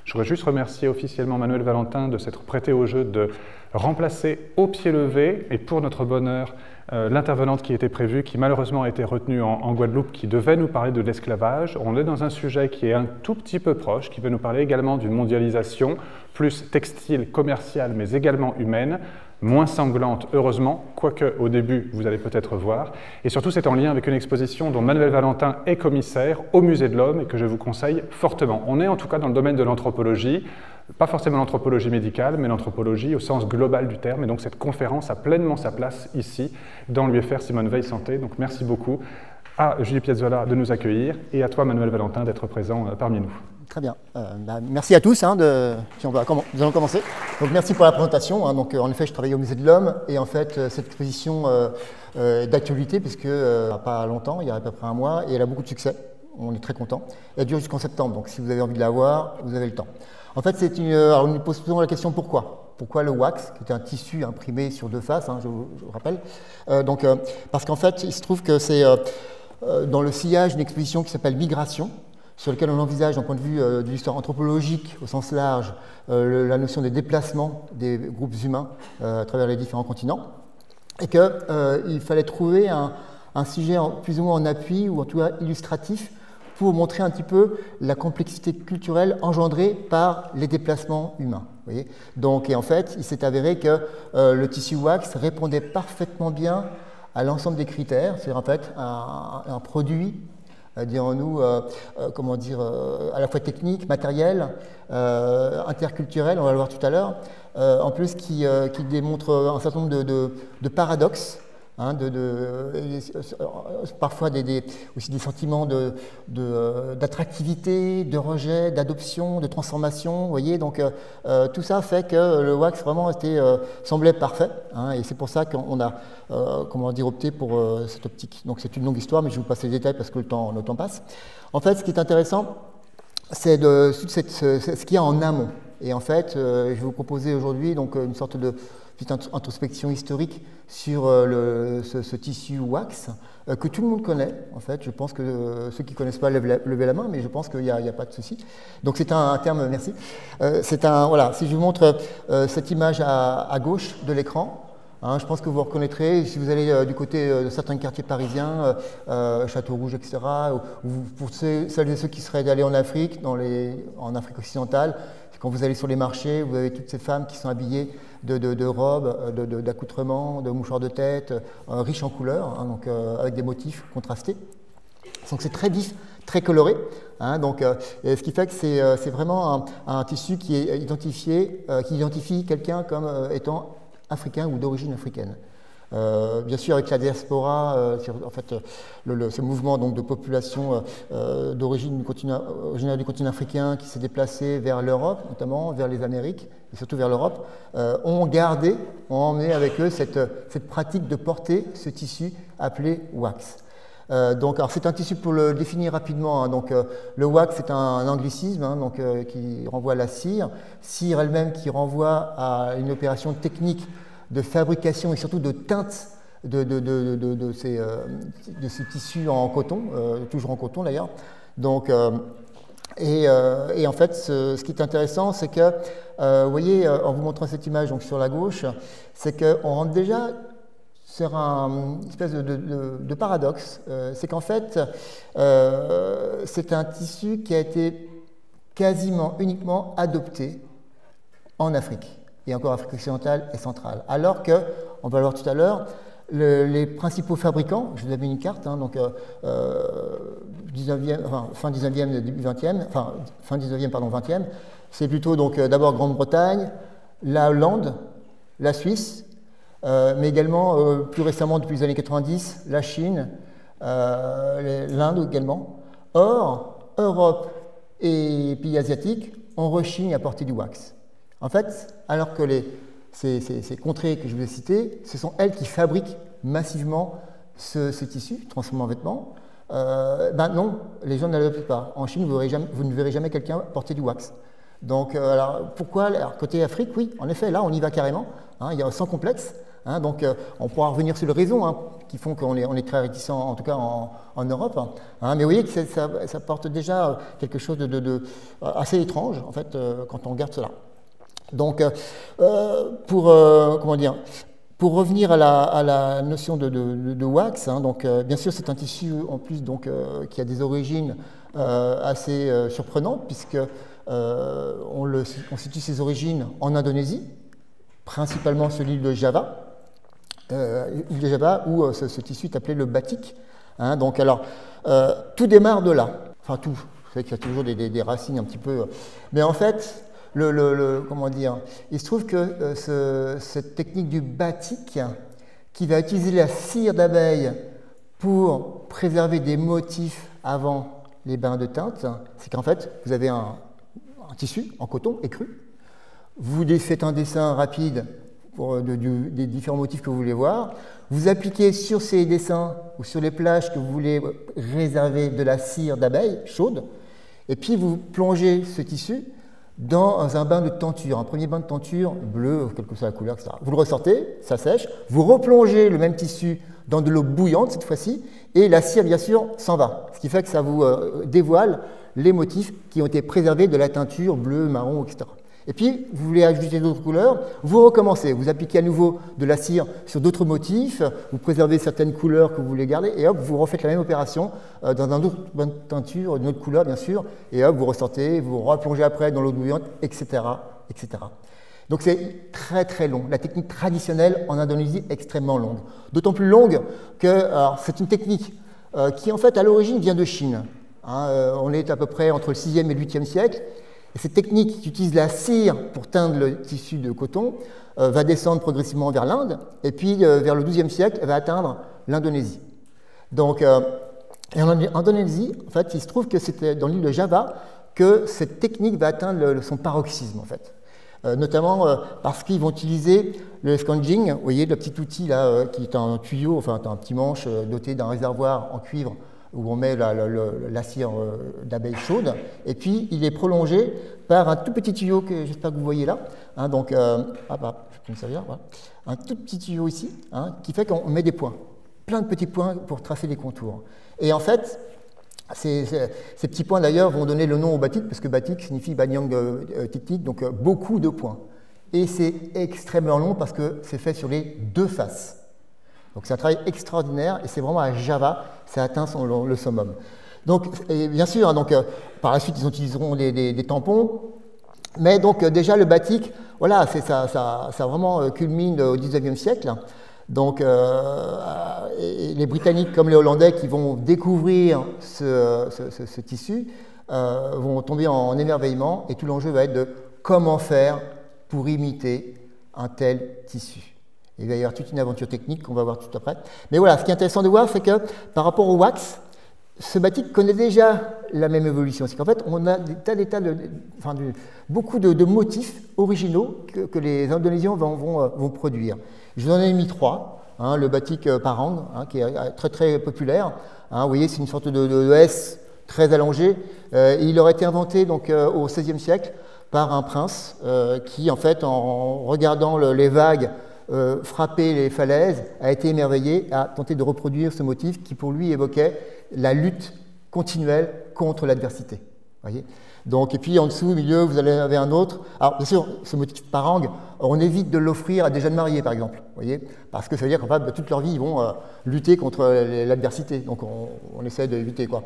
Je voudrais juste remercier officiellement Manuel Valentin de s'être prêté au jeu de remplacer au pied levé, et pour notre bonheur, l'intervenante qui était prévue, qui malheureusement a été retenue en Guadeloupe, qui devait nous parler de l'esclavage. On est dans un sujet qui est un tout petit peu proche, qui veut nous parler également d'une mondialisation, plus textile, commerciale, mais également humaine, moins sanglante, heureusement, quoique au début, vous allez peut-être voir. Et surtout, c'est en lien avec une exposition dont Manuel Valentin est commissaire au Musée de l'Homme et que je vous conseille fortement. On est en tout cas dans le domaine de l'anthropologie, pas forcément l'anthropologie médicale, mais l'anthropologie au sens global du terme. Et donc cette conférence a pleinement sa place ici, dans l'UFR Simone Veil Santé. Donc merci beaucoup à Julie Piazzolla de nous accueillir et à toi, Manuel Valentin, d'être présent parmi nous. Très bien. Merci à tous. Nous allons commencer. Donc, merci pour la présentation. Donc, en effet, je travaille au Musée de l'Homme et en fait, cette exposition est d'actualité puisque il n'y a pas longtemps, il y a à peu près un mois, et elle a beaucoup de succès. On est très contents. Elle dure jusqu'en septembre, donc si vous avez envie de la voir, vous avez le temps. En fait, alors, on nous pose souvent la question pourquoi ? Pourquoi le wax, qui est un tissu imprimé sur deux faces, je vous rappelle. Parce qu'en fait, il se trouve que c'est dans le sillage d'une exposition qui s'appelle Migration, sur lequel on envisage, d'un point de vue de l'histoire anthropologique au sens large, la notion des déplacements des groupes humains à travers les différents continents, et qu'il fallait trouver un sujet plus ou moins en appui, ou en tout cas illustratif, pour montrer un petit peu la complexité culturelle engendrée par les déplacements humains. Vous voyez. Donc, et en fait, il s'est avéré que le tissu wax répondait parfaitement bien à l'ensemble des critères, c'est-à-dire en fait un produit, dirons-nous, à la fois technique, matériel, interculturel, on va le voir tout à l'heure, en plus qui démontre un certain nombre de paradoxes, parfois aussi des sentiments d'attractivité, de rejet, d'adoption, de transformation, vous voyez, donc tout ça fait que le wax vraiment semblait parfait, et c'est pour ça qu'on a opté pour cette optique. Donc c'est une longue histoire, mais je vais vous passer les détails parce que le temps passe. En fait, ce qui est intéressant, c'est ce qu'il y a en amont. Et en fait, je vais vous proposer aujourd'hui donc une sorte de petite introspection historique sur ce tissu wax que tout le monde connaît. En fait, je pense que ceux qui ne connaissent pas levez la main, mais je pense qu'il n'y a pas de souci. Donc c'est un terme, merci. Voilà, si je vous montre cette image à gauche de l'écran, je pense que vous reconnaîtrez, si vous allez du côté de certains quartiers parisiens, Château-Rouge, etc., ou pour celles et ceux qui seraient allés en Afrique, en Afrique occidentale, quand vous allez sur les marchés, vous avez toutes ces femmes qui sont habillées de robes, d'accoutrements, de mouchoirs de tête, riches en couleurs, donc avec des motifs contrastés. Donc c'est très vif, très coloré. Ce qui fait que c'est vraiment un tissu qui est identifié, qui identifie quelqu'un comme étant africain ou d'origine africaine. Bien sûr, avec la diaspora, en fait, ce mouvement donc, de population d'origine originaire du continent africain qui s'est déplacé vers l'Europe, notamment vers les Amériques, et surtout vers l'Europe, ont emmené avec eux cette pratique de porter ce tissu appelé wax. Alors c'est un tissu, pour le définir rapidement, le wax c'est un anglicisme qui renvoie à la cire elle-même qui renvoie à une opération technique de fabrication et surtout de teinte de ces tissus en coton, toujours en coton d'ailleurs. Et en fait, ce qui est intéressant, c'est que, vous voyez, en vous montrant cette image donc, sur la gauche, c'est qu'on rentre déjà sur une espèce de paradoxe. C'est qu'en fait, c'est un tissu qui a été quasiment uniquement adopté en Afrique, et encore Afrique occidentale et centrale. Alors que, on va le voir tout à l'heure, les principaux fabricants, je vous ai mis une carte, fin 19e, début 20e, fin 19e, pardon, 20e, c'est plutôt donc d'abord Grande-Bretagne, la Hollande, la Suisse, mais également plus récemment depuis les années 90, la Chine, l'Inde également. Or, Europe et pays asiatiques ont rechigne à porter du wax. En fait, alors que ces contrées que je vous ai citées, ce sont elles qui fabriquent massivement ce tissu transformé en vêtements. Non, les gens ne l'adoptent pas. En Chine, vous ne verrez jamais quelqu'un porter du wax. Donc, alors, pourquoi? Alors, côté Afrique, oui, en effet, là, on y va carrément. Il y a sans complexe. Hein, donc on pourra revenir sur les raisons hein, qui font qu'on est très réticent, en tout cas en Europe. Hein, mais vous voyez que ça porte déjà quelque chose de assez étrange, en fait, quand on regarde cela. Donc, comment dire, pour revenir à la notion de wax, hein, donc, bien sûr, c'est un tissu en plus donc, qui a des origines assez surprenantes, puisque on situe ses origines en Indonésie, principalement sur l'île de Java. Où ce tissu est appelé le batik. Hein, donc, alors, tout démarre de là. Enfin, tout. Vous savez qu'il y a toujours des racines un petit peu. Mais en fait, comment dire, il se trouve que cette technique du batik, qui va utiliser la cire d'abeille pour préserver des motifs avant les bains de teinte, c'est qu'en fait, vous avez un tissu en coton écru. Vous faites un dessin rapide des différents motifs que vous voulez voir. Vous appliquez sur ces dessins ou sur les plages que vous voulez réserver de la cire d'abeille chaude, et puis vous plongez ce tissu dans un bain de tenture, un premier bain de tenture bleu, quelle que soit la couleur, etc. Vous le ressortez, ça sèche, vous replongez le même tissu dans de l'eau bouillante cette fois-ci, et la cire, bien sûr, s'en va. Ce qui fait que ça vous dévoile les motifs qui ont été préservés de la teinture bleu, marron, etc. Et puis, vous voulez ajouter d'autres couleurs, vous recommencez, vous appliquez à nouveau de la cire sur d'autres motifs, vous préservez certaines couleurs que vous voulez garder, et hop, vous refaites la même opération dans un autre bain de teinture, une autre couleur, bien sûr, et hop, vous ressortez, vous replongez après dans l'eau bouillante, etc., etc. Donc, c'est très, très long. La technique traditionnelle en Indonésie est extrêmement longue. D'autant plus longue que c'est une technique qui, en fait, à l'origine, vient de Chine. Hein, on est à peu près entre le 6e et le 8e siècle. Et cette technique qui utilise la cire pour teindre le tissu de coton va descendre progressivement vers l'Inde, et puis vers le XIIe siècle, elle va atteindre l'Indonésie. Donc, et en Indonésie, en fait, il se trouve que c'était dans l'île de Java que cette technique va atteindre son paroxysme, en fait. Notamment parce qu'ils vont utiliser le sconging, vous voyez, le petit outil là, qui est un tuyau, enfin un petit manche doté d'un réservoir en cuivre, où on met la cire d'abeille chaude, et puis il est prolongé par un tout petit tuyau que j'espère que vous voyez là. Hein, donc, je vais me servir, voilà. Un tout petit tuyau ici, hein, qui fait qu'on met des points, plein de petits points pour tracer les contours. Et en fait, ces petits points d'ailleurs vont donner le nom au batik, parce que batik signifie banyang tiktik, donc beaucoup de points. Et c'est extrêmement long parce que c'est fait sur les deux faces. Donc c'est un travail extraordinaire et c'est vraiment à Java, ça atteint le summum. Donc, et bien sûr, hein, donc, par la suite, ils utiliseront des tampons, mais donc déjà le batik, voilà, ça vraiment culmine au XIXe siècle. Donc les Britanniques comme les Hollandais qui vont découvrir ce tissu vont tomber en émerveillement, et tout l'enjeu va être de comment faire pour imiter un tel tissu. Il va y avoir toute une aventure technique qu'on va voir tout après. Mais voilà, ce qui est intéressant de voir, c'est que par rapport au wax, ce batik connaît déjà la même évolution. C'est qu'en fait, on a beaucoup de motifs originaux que les Indonésiens vont produire. Je vous en ai mis 3. Hein, le batik parang, hein, qui est très très populaire. Hein, vous voyez, c'est une sorte de S très allongé. Il aurait été inventé donc, au XVIe siècle par un prince qui, en fait, en regardant les vagues frapper les falaises, a été émerveillé, a tenté de reproduire ce motif qui pour lui évoquait la lutte continuelle contre l'adversité. Donc, et puis en dessous, au milieu, vous avez un autre. Alors bien sûr, ce motif parang, on évite de l'offrir à des jeunes mariés par exemple, parce que ça veut dire qu'en fait, toute leur vie, ils vont lutter contre l'adversité. Donc on essaie d'éviter quoi.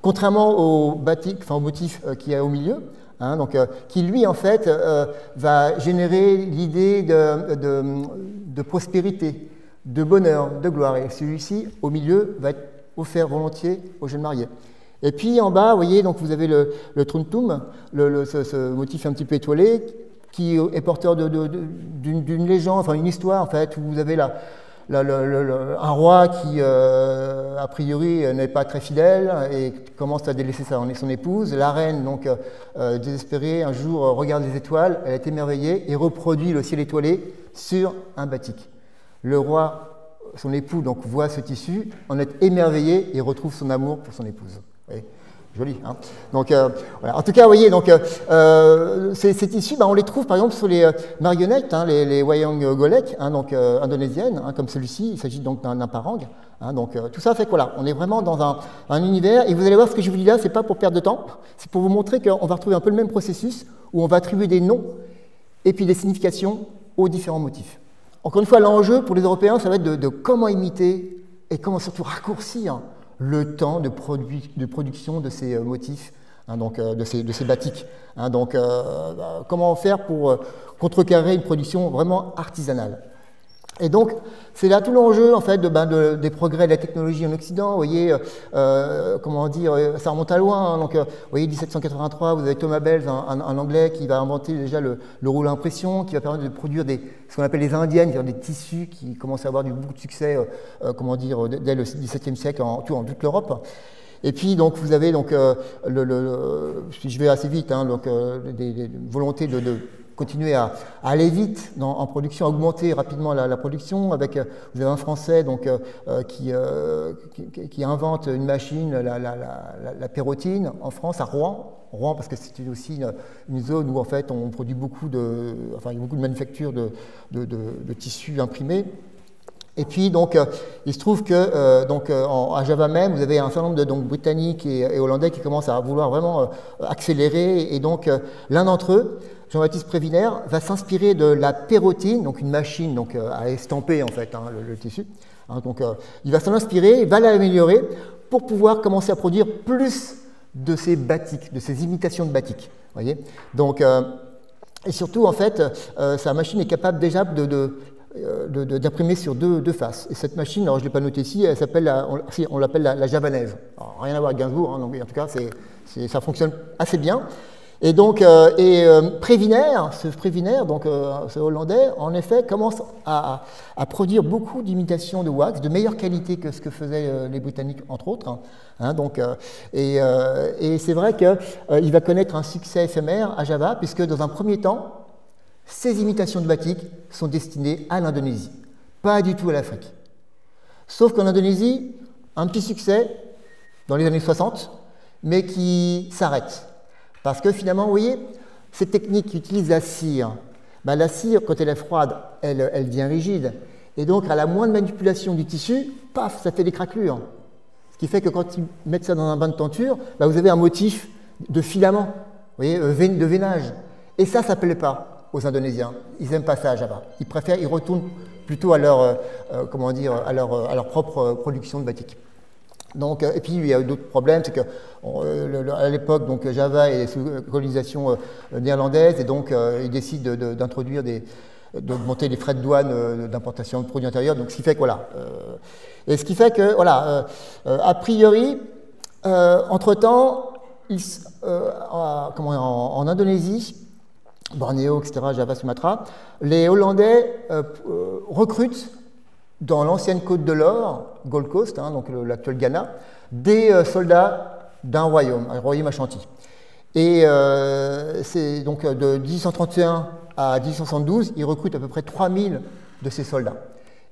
Contrairement au batik, enfin au motif qui est au milieu, hein, donc, qui lui en fait va générer l'idée de prospérité, de bonheur, de gloire. Et celui-ci au milieu va être offert volontiers aux jeunes mariés. Et puis en bas, vous voyez, donc vous avez le truntum, ce motif un petit peu étoilé, qui est porteur d'une légende, enfin une histoire en fait, où vous avez un roi qui, a priori, n'est pas très fidèle et commence à délaisser son épouse. La reine, donc désespérée, un jour regarde les étoiles, elle est émerveillée et reproduit le ciel étoilé sur un batik. Le roi, son époux, donc voit ce tissu, en est émerveillé et retrouve son amour pour son épouse. Joli. Hein. Donc, voilà. En tout cas, vous voyez, donc, ces tissus, on les trouve par exemple sur les marionnettes, hein, les wayang golek, hein, donc, indonésiennes, hein, comme celui-ci. Il s'agit donc d'un parang. Hein, donc, tout ça fait que voilà, on est vraiment dans un univers. Et vous allez voir, ce que je vous dis là, ce n'est pas pour perdre de temps, c'est pour vous montrer qu'on va retrouver un peu le même processus où on va attribuer des noms et puis des significations aux différents motifs. Encore une fois, l'enjeu pour les Européens, ça va être de comment imiter et comment surtout raccourcir le temps de production de ces motifs, hein, donc, de ces batiks. Hein, donc, comment faire pour contrecarrer une production vraiment artisanale. Et donc, c'est là tout l'enjeu en fait, des progrès de la technologie en Occident. Vous voyez, comment dire, ça remonte à loin. Hein, donc, vous voyez, 1783, vous avez Thomas Bells, un Anglais, qui va inventer déjà le rouleau à impression, qui va permettre de produire ce qu'on appelle les indiennes, c'est-à-dire des tissus qui commencent à avoir beaucoup de succès, comment dire, dès le XVIIe siècle en toute l'Europe. Et puis, donc, vous avez, donc, je vais assez vite, hein, donc, des volontés de continuer à aller vite en production, à augmenter rapidement la production. Vous avez un Français donc, qui invente une machine, la pérotine, en France, à Rouen. Rouen, parce que c'est aussi une zone où en fait, on produit il y a beaucoup de manufactures de tissus imprimés. Et puis, donc, il se trouve que à Java même, vous avez un certain nombre de Britanniques et Hollandais qui commencent à vouloir vraiment accélérer. Et donc, l'un d'entre eux, Jean-Baptiste Prévinaire, va s'inspirer de la pérotine, donc une machine donc, à estamper en fait hein, le tissu. Hein, donc, il va s'en inspirer, il va l'améliorer pour pouvoir commencer à produire plus de ces batiks, de ces imitations de batiks. Voyez donc, et surtout, en fait, sa machine est capable déjà d'imprimer sur deux faces. Et cette machine, alors je ne l'ai pas notée ici, elle s'appelle on l'appelle la javanaise. Alors, rien à voir avec Gainsbourg, hein, donc, en tout cas, ça fonctionne assez bien. Et donc, Prévinaire, donc ce Hollandais, en effet, commence à produire beaucoup d'imitations de wax, de meilleure qualité que ce que faisaient les Britanniques, entre autres. Hein, donc, et c'est vrai qu'il va connaître un succès éphémère à Java, puisque dans un premier temps, ces imitations de batik sont destinées à l'Indonésie, pas du tout à l'Afrique. Sauf qu'en Indonésie, un petit succès dans les années 60, mais qui s'arrête. Parce que finalement, vous voyez, ces techniques qui utilisent la cire, la cire, quand elle est froide, elle devient rigide. Et donc, à la moindre manipulation du tissu, paf, ça fait des craquelures. Ce qui fait que quand ils mettent ça dans un bain de tenture, vous avez un motif de filament, vous voyez, de veinage. Et ça ne plaît pas aux Indonésiens. Ils n'aiment pas ça à Java. Ils retournent plutôt à leur propre production de batik. Donc, et puis il y a d'autres problèmes, c'est qu'à l'époque, donc Java est sous colonisation néerlandaise et donc ils décident d'augmenter les frais de douane d'importation de produits intérieurs. Donc, ce qui fait que voilà, a priori, entre-temps, en Indonésie, Bornéo, etc., Java, Sumatra, les Hollandais recrutent dans l'ancienne côte de l'Or, Gold Coast, hein, donc l'actuel Ghana, des soldats d'un royaume, un royaume Ashanti. Et c'est donc de 1831 à 1872, ils recrutent à peu près 3000 de ces soldats.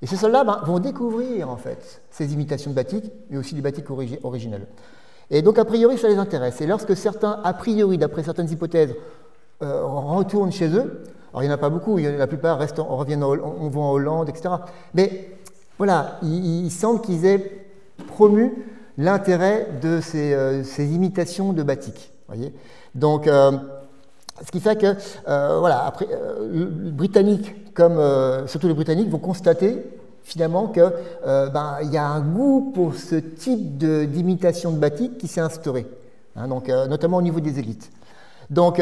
Et ces soldats vont découvrir en fait ces imitations de batik, mais aussi des batiks originels. Et donc a priori, ça les intéresse. Et lorsque certains, a priori, d'après certaines hypothèses, retournent chez eux, alors il n'y en a pas beaucoup, la plupart restent, on va en Hollande, etc. Mais voilà, il semble qu'ils aient promu l'intérêt de ces imitations de batik. Voyez donc, ce qui fait que, après, les Britanniques, surtout les Britanniques, vont constater finalement qu'il y a un goût pour ce type d'imitation de batik qui s'est instauré, hein, donc, notamment au niveau des élites. Donc,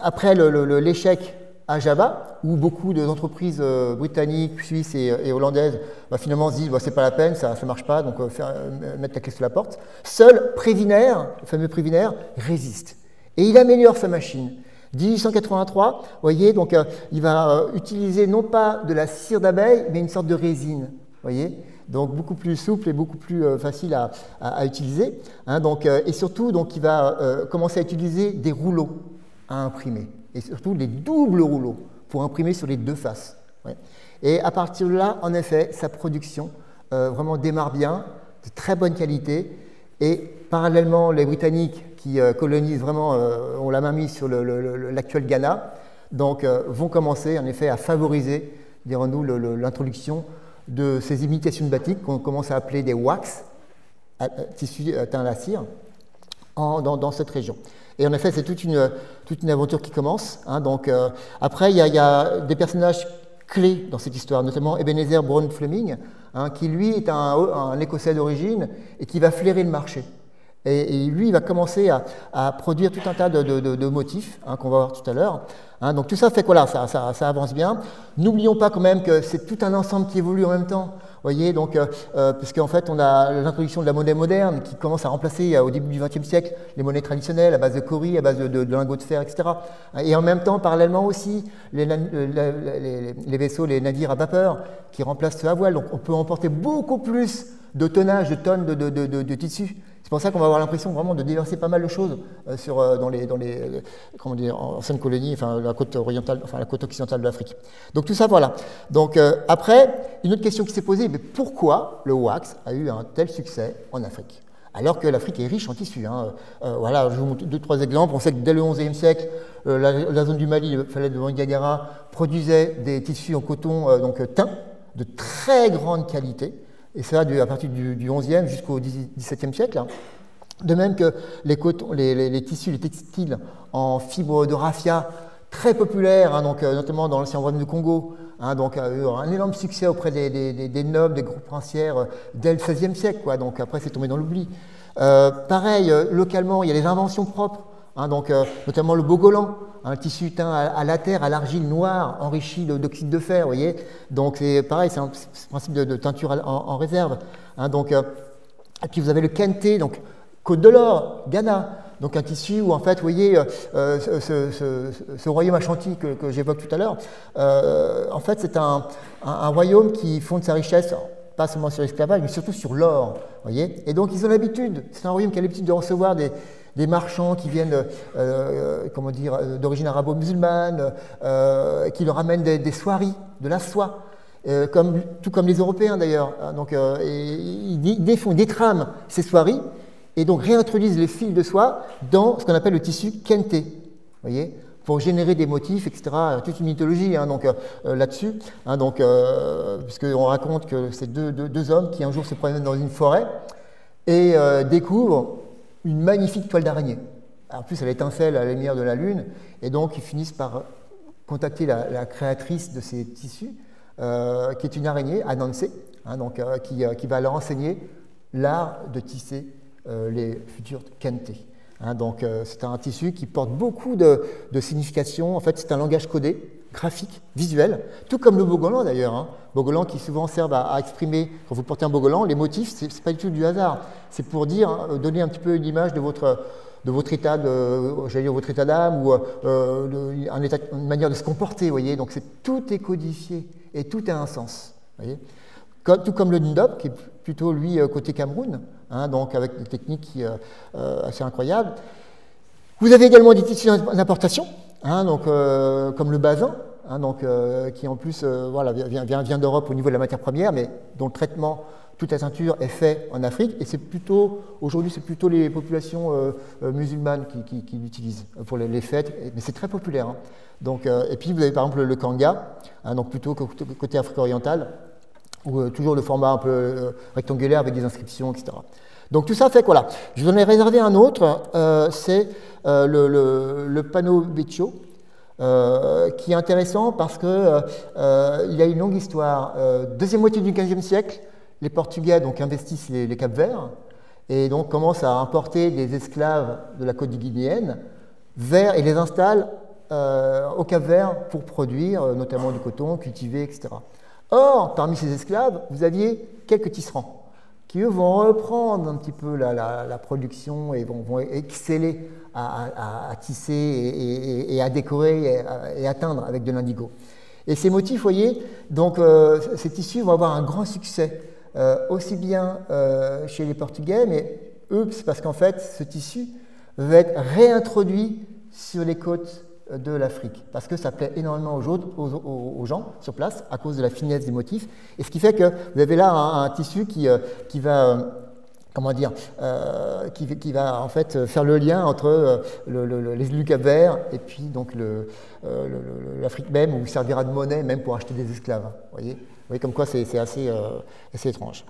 après l'échec à Java, où beaucoup d'entreprises britanniques, suisses et hollandaises finalement se disent c'est pas la peine, ça ne marche pas, donc mettre la clé sous la porte. Seul Prévinaire, le fameux Prévinaire, résiste. Et il améliore sa machine. 1883, vous voyez, donc il va utiliser non pas de la cire d'abeille, mais une sorte de résine. Voyez donc beaucoup plus souple et beaucoup plus facile à utiliser. Hein, donc, et surtout, donc, il va commencer à utiliser des rouleaux à imprimer. Et surtout des doubles rouleaux pour imprimer sur les deux faces. Ouais. Et à partir de là, en effet, sa production vraiment démarre bien. de très bonne qualité. Et parallèlement, les Britanniques qui colonisent vraiment, ont la main mise sur l'actuel Ghana, donc vont commencer en effet à favoriser, dirons-nous, l'introduction de ces imitations de batik qu'on commence à appeler des wax, tissus teints à la cire, dans cette région. Et en effet, c'est toute une aventure qui commence. Hein, donc, après, il y a des personnages clés dans cette histoire, notamment Ebenezer Brown Fleming, hein, qui lui est un Écossais d'origine et qui va flairer le marché. Et lui, il va commencer à produire tout un tas de motifs, hein, qu'on va voir tout à l'heure. Hein, donc tout ça fait que voilà, ça avance bien. N'oublions pas quand même que c'est tout un ensemble qui évolue en même temps. Voyez, donc, puisqu'en fait, on a l'introduction de la monnaie moderne qui commence à remplacer au début du XXe siècle les monnaies traditionnelles à base de cauris, à base de lingots de fer, etc. Et en même temps, parallèlement aussi, les vaisseaux, les navires à vapeur qui remplacent ceux à voile. Donc on peut emporter beaucoup plus de tonnage, de tonnes de tissus. C'est pour ça qu'on va avoir l'impression vraiment de déverser pas mal de choses dans les comment dire, anciennes colonies, enfin la côte orientale, enfin la côte occidentale de l'Afrique. Donc tout ça, voilà. Donc après, une autre question qui s'est posée, mais pourquoi le wax a eu un tel succès en Afrique? Alors que l'Afrique est riche en tissus. Hein. Voilà, je vous montre 2-3 exemples. On sait que dès le XIe siècle, la zone du Mali, le Falais de Niagara, produisait des tissus en coton teints de très grande qualité. Et ça à partir du XIe jusqu'au XVIIe siècle. De même que les tissus, les textiles en fibre de raffia, très populaires, hein, donc, notamment dans l'ancien royaume du Congo, hein, donc a eu un énorme succès auprès des nobles, des groupes princières dès le XVIe siècle. Quoi, donc après, c'est tombé dans l'oubli. Pareil, localement, il y a des inventions propres. Hein, donc, notamment le bogolan, un tissu teint à la terre, à l'argile noire, enrichi d'oxyde de fer, vous voyez. Donc, c'est pareil, c'est un principe de teinture en réserve. Hein, donc, et puis, vous avez le kente, donc Côte de l'Or, Ghana, donc un tissu où, en fait, vous voyez, ce royaume Ashanti que j'évoque tout à l'heure, en fait, c'est un royaume qui fonde sa richesse, pas seulement sur l'esclavage, mais surtout sur l'or, vous voyez. Et donc, ils ont l'habitude, c'est un royaume qui a l'habitude de recevoir des marchands qui viennent comment dire, d'origine arabo-musulmane, qui leur amènent des soieries, de la soie, tout comme les Européens d'ailleurs. Donc, ils détrament ces soieries et donc réintroduisent les fils de soie dans ce qu'on appelle le tissu kente, voyez, pour générer des motifs, etc. Toute une mythologie hein, là-dessus, hein, puisqu'on raconte que c'est deux hommes qui un jour se promènent dans une forêt et découvrent une magnifique toile d'araignée. En plus, elle étincelle à la lumière de la lune, et donc ils finissent par contacter la créatrice de ces tissus, qui est une araignée, Anansi, hein, qui va leur enseigner l'art de tisser les futurs kente. Hein, donc, c'est un tissu qui porte beaucoup de significations. En fait, c'est un langage codé, graphique, visuel, tout comme le bogolan d'ailleurs. Hein. Bogolan qui souvent servent à exprimer, quand vous portez un bogolan, les motifs, c'est pas du tout du hasard. C'est pour dire, hein, donner un petit peu une image de votre état, votre état d'âme ou une manière de se comporter, voyez. Donc tout est codifié et tout a un sens, voyez. Tout comme le Ndop, qui est plutôt lui côté Cameroun, hein, donc avec des techniques assez incroyables. Vous avez également des tissus d'importation, hein, comme le basin, hein, qui en plus voilà, vient d'Europe au niveau de la matière première, mais dont le traitement, toute la teinture est fait en Afrique, et aujourd'hui c'est plutôt les populations musulmanes qui l'utilisent pour les fêtes, mais c'est très populaire. Hein. Donc, et puis vous avez par exemple le kanga, hein, donc plutôt côté Afrique orientale, ou toujours le format un peu rectangulaire avec des inscriptions, etc. Donc tout ça fait que voilà. Je vous en ai réservé un autre, c'est le panneau Beccio, qui est intéressant parce qu'il a une longue histoire. Deuxième moitié du XVe siècle, les Portugais donc, investissent les Cap-Verts et donc commencent à importer des esclaves de la côte guinéenne et les installent au Cap-Vert pour produire notamment du coton, cultiver, etc. Or, parmi ces esclaves, vous aviez quelques tisserands qui, eux, vont reprendre un petit peu la production et vont exceller à tisser et à décorer et à teindre avec de l'indigo. Et ces motifs, vous voyez, donc ces tissus vont avoir un grand succès, aussi bien chez les Portugais, mais eux, c'est parce qu'en fait, ce tissu va être réintroduit sur les côtes de l'Afrique, parce que ça plaît énormément aux gens sur place à cause de la finesse des motifs, et ce qui fait que vous avez là un tissu qui va comment dire, qui va en fait faire le lien entre les îles du Cap-Vert et puis donc l'Afrique même, où il servira de monnaie même pour acheter des esclaves. Vous voyez comme quoi c'est assez étrange.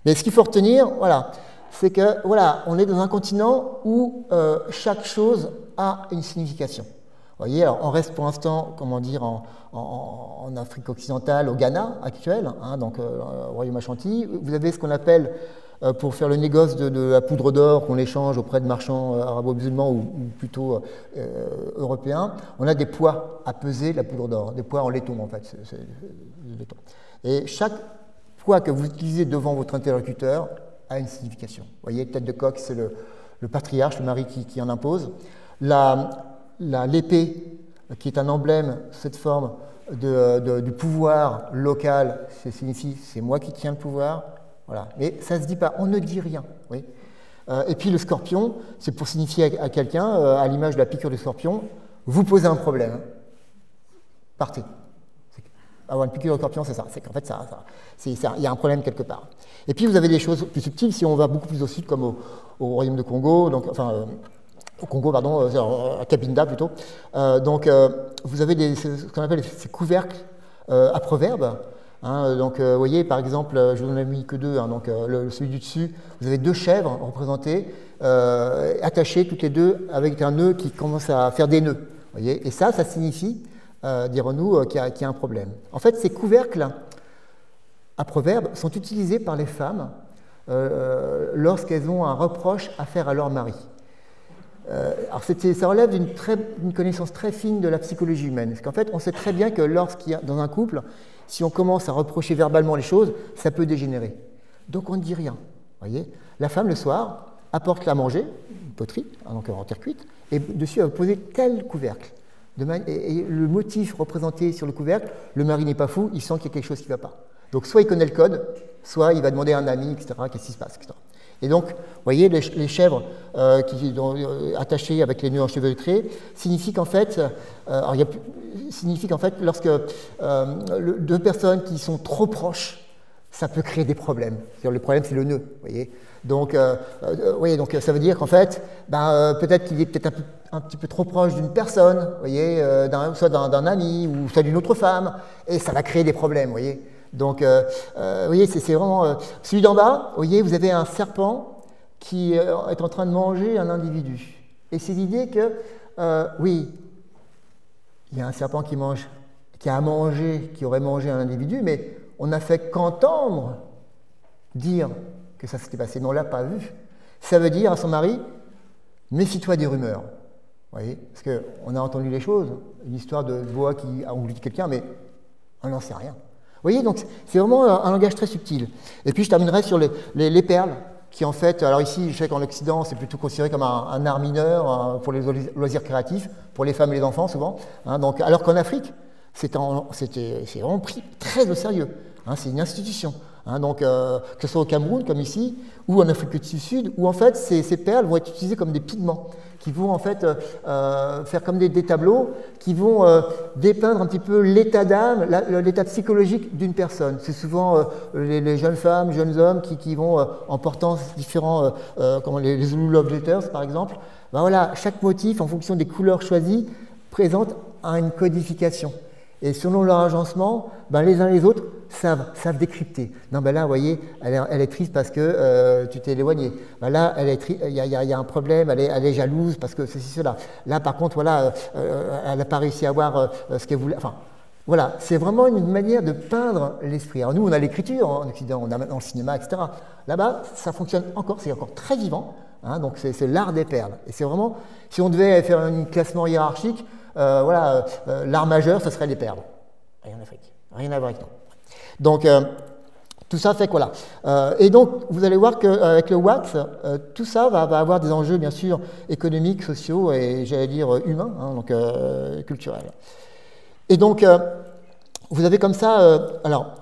Mais ce qu'il faut retenir, voilà, c'est que voilà, on est dans un continent où chaque chose a une signification. Vous voyez, alors on reste pour l'instant, comment dire, en Afrique occidentale, au Ghana actuel, hein, donc au Royaume Ashanti. Vous avez ce qu'on appelle, pour faire le négoce de la poudre d'or qu'on échange auprès de marchands arabo-musulmans ou plutôt européens, on a des poids à peser la poudre d'or, des poids en laiton en fait. C'est laiton. Et chaque poids que vous utilisez devant votre interlocuteur a une signification. Vous voyez, tête de coq, c'est le patriarche, le mari qui en impose. L'épée, qui est un emblème, cette forme du pouvoir local, ça signifie c'est moi qui tiens le pouvoir. Voilà. Mais ça ne se dit pas, on ne dit rien. Oui. Et puis le scorpion, c'est pour signifier à quelqu'un, à l'image de la piqûre du scorpion, vous posez un problème. Partez. Avoir une piqûre de scorpion, c'est ça. C'est qu'en fait, il y a un problème quelque part. Et puis vous avez des choses plus subtiles, si on va beaucoup plus au sud, comme au Royaume de Congo, donc, enfin, au Congo, pardon, à Cabinda plutôt. Vous avez ce qu'on appelle ces couvercles à proverbes. Hein, donc, vous voyez, par exemple, je n'en ai mis que deux, hein, donc celui du dessus, vous avez deux chèvres représentées, attachées toutes les deux avec un nœud qui commence à faire des nœuds. Voyez, et ça signifie, dirons-nous, qu'il y a un problème. En fait, ces couvercles à proverbes sont utilisés par les femmes lorsqu'elles ont un reproche à faire à leur mari. Alors ça relève d'une connaissance très fine de la psychologie humaine. Parce qu'en fait, on sait très bien que lorsqu'il y a dans un couple, si on commence à reprocher verbalement les choses, ça peut dégénérer. Donc on ne dit rien. Voyez, la femme, le soir, apporte à manger, une poterie, donc en terre cuite, et dessus, elle va poser tel couvercle. Et le motif représenté sur le couvercle, le mari n'est pas fou, il sent qu'il y a quelque chose qui ne va pas. Donc soit il connaît le code, soit il va demander à un ami, etc., qu'est-ce qui se passe, etc. Et donc, vous voyez, les chèvres attachées avec les nœuds enchevêtrés signifient qu'en fait, lorsque deux personnes qui sont trop proches, ça peut créer des problèmes. Le problème, c'est le nœud, vous voyez. Donc, donc ça veut dire qu'en fait, peut-être qu'il est peut-être un petit peu trop proche d'une personne, vous voyez, soit d'un ami ou soit d'une autre femme, et ça va créer des problèmes, vous voyez. Donc, vous voyez, c'est vraiment... celui d'en bas, vous voyez, vous avez un serpent qui est en train de manger un individu. Et c'est l'idée que, oui, il y a un serpent qui aurait mangé un individu, mais on n'a fait qu'entendre dire que ça s'était passé, mais on ne l'a pas vu. Ça veut dire à son mari, méfie-toi des rumeurs. Vous voyez, parce qu'on a entendu les choses, une histoire de boa qui a englouti quelqu'un, mais on n'en sait rien. Vous voyez, donc c'est vraiment un langage très subtil. Et puis je terminerai sur les perles, qui en fait, alors ici, je sais qu'en Occident, c'est plutôt considéré comme un art mineur pour les loisirs créatifs, pour les femmes et les enfants souvent, hein, donc, alors qu'en Afrique, c'est vraiment pris très au sérieux, hein, c'est une institution. Hein, donc, que ce soit au Cameroun, comme ici, ou en Afrique du Sud, où en fait ces perles vont être utilisées comme des pigments, qui vont en fait faire comme des tableaux, qui vont dépeindre un petit peu l'état d'âme, l'état psychologique d'une personne. C'est souvent les jeunes femmes, jeunes hommes qui vont, en portant différents, comme les Zulu Love Letters par exemple, voilà, chaque motif, en fonction des couleurs choisies, présente une codification. Et selon leur agencement, les uns les autres savent décrypter. Non, là, vous voyez, elle est triste parce que tu t'es éloigné. Là, il y a un problème, elle est jalouse parce que ceci, cela. Là, par contre, voilà, elle n'a pas réussi à voir ce qu'elle voulait. Enfin, voilà, c'est vraiment une manière de peindre l'esprit. Alors nous, on a l'écriture en Occident, on a maintenant le cinéma, etc. Là-bas, ça fonctionne encore, c'est encore très vivant. Hein, donc c'est l'art des perles. Et c'est vraiment, si on devait faire un classement hiérarchique, l'art majeur, ce serait les perles. Rien en Afrique, rien à voir avec nous. Donc, tout ça fait que voilà. Et donc, vous allez voir qu'avec le wax, tout ça va avoir des enjeux, bien sûr, économiques, sociaux et, j'allais dire, humains, hein, donc culturels. Et donc, vous avez comme ça, alors,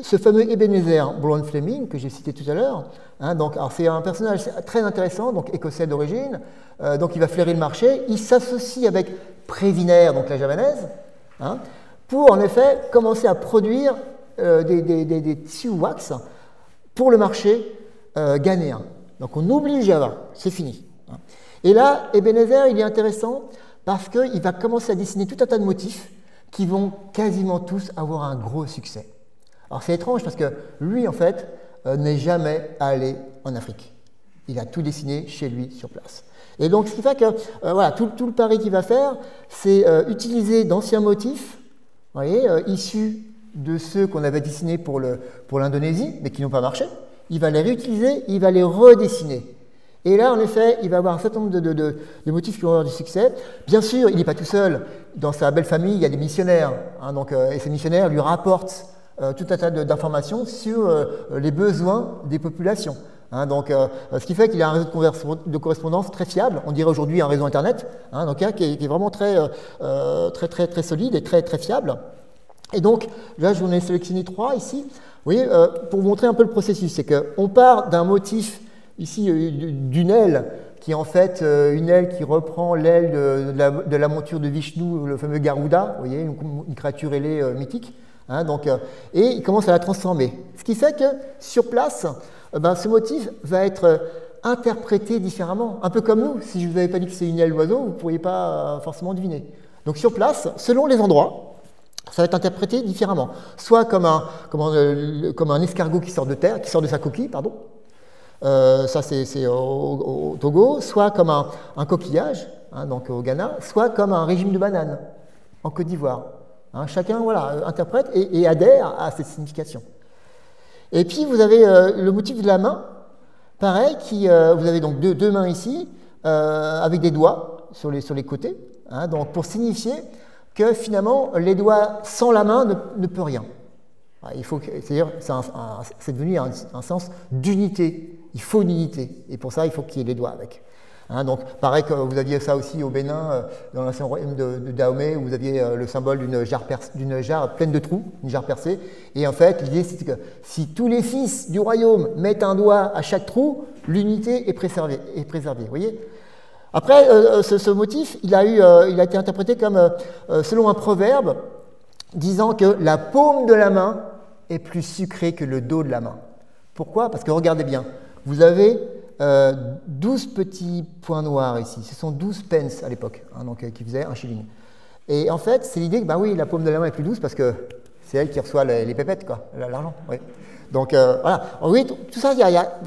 ce fameux Ebenezer Brown Fleming, que j'ai cité tout à l'heure, hein, c'est un personnage très intéressant, donc écossais d'origine, donc il va flairer le marché, il s'associe avec Prévinaire, donc la javanaise, hein, pour en effet commencer à produire des tissus wax pour le marché ghanéen. Donc on oublie Java, c'est fini. Et là, Ebenezer, il est intéressant parce qu'il va commencer à dessiner tout un tas de motifs qui vont quasiment tous avoir un gros succès. Alors c'est étrange parce que lui, en fait, n'est jamais allé en Afrique. Il a tout dessiné chez lui, sur place. Et donc, ce qui fait que voilà, tout le pari qu'il va faire, c'est utiliser d'anciens motifs, vous voyez, issus de ceux qu'on avait dessinés pour l'Indonésie, mais qui n'ont pas marché. Il va les réutiliser, il va les redessiner. Et là, en effet, il va avoir un certain nombre de motifs qui vont avoir du succès. Bien sûr, il n'est pas tout seul. Dans sa belle famille, il y a des missionnaires. Hein, et ces missionnaires lui rapportent tout un tas d'informations sur les besoins des populations. Hein, ce qui fait qu'il a un réseau de correspondance très fiable, on dirait aujourd'hui un réseau Internet, hein, qui est vraiment très solide et très fiable. Et donc, là, j'en ai sélectionné 3 ici. Vous voyez, pour vous montrer un peu le processus, c'est qu'on part d'un motif, ici, d'une aile, qui est en fait une aile qui reprend l'aile de la monture de Vishnu, le fameux Garuda, vous voyez, une créature ailée mythique. Hein, et il commence à la transformer. Ce qui fait que, sur place, ce motif va être interprété différemment. Un peu comme nous, si je ne vous avais pas dit que c'est une aile d'oiseau, vous ne pourriez pas forcément deviner. Donc sur place, selon les endroits, ça va être interprété différemment. Soit comme un escargot qui sort de terre, qui sort de sa coquille, pardon. Ça c'est au Togo. Soit comme un coquillage, hein, donc au Ghana. Soit comme un régime de bananes en Côte d'Ivoire. Hein, chacun interprète et adhère à cette signification. Et puis vous avez le motif de la main, pareil, vous avez donc deux mains ici, avec des doigts sur les côtés, hein, donc pour signifier que finalement les doigts sans la main ne peut rien. C'est devenu un sens d'unité, il faut une unité, et pour ça il faut qu'il y ait les doigts avec. Hein, donc, pareil que vous aviez ça aussi au Bénin, dans l'ancien royaume de Dahomey, où vous aviez le symbole d'une jarre pleine de trous, une jarre percée. Et en fait, l'idée, c'est que si tous les fils du royaume mettent un doigt à chaque trou, l'unité est préservée. Vous voyez ? Après, ce motif, il a été interprété comme, selon un proverbe, disant que la paume de la main est plus sucrée que le dos de la main. Pourquoi ? Parce que regardez bien, vous avez 12 petits points noirs ici. Ce sont 12 pence à l'époque, hein, qui faisaient un shilling. Et en fait, c'est l'idée que, oui, la paume de la main est plus douce parce que c'est elle qui reçoit les pépettes, quoi, l'argent. Oui. Donc, voilà. Oui, tout ça,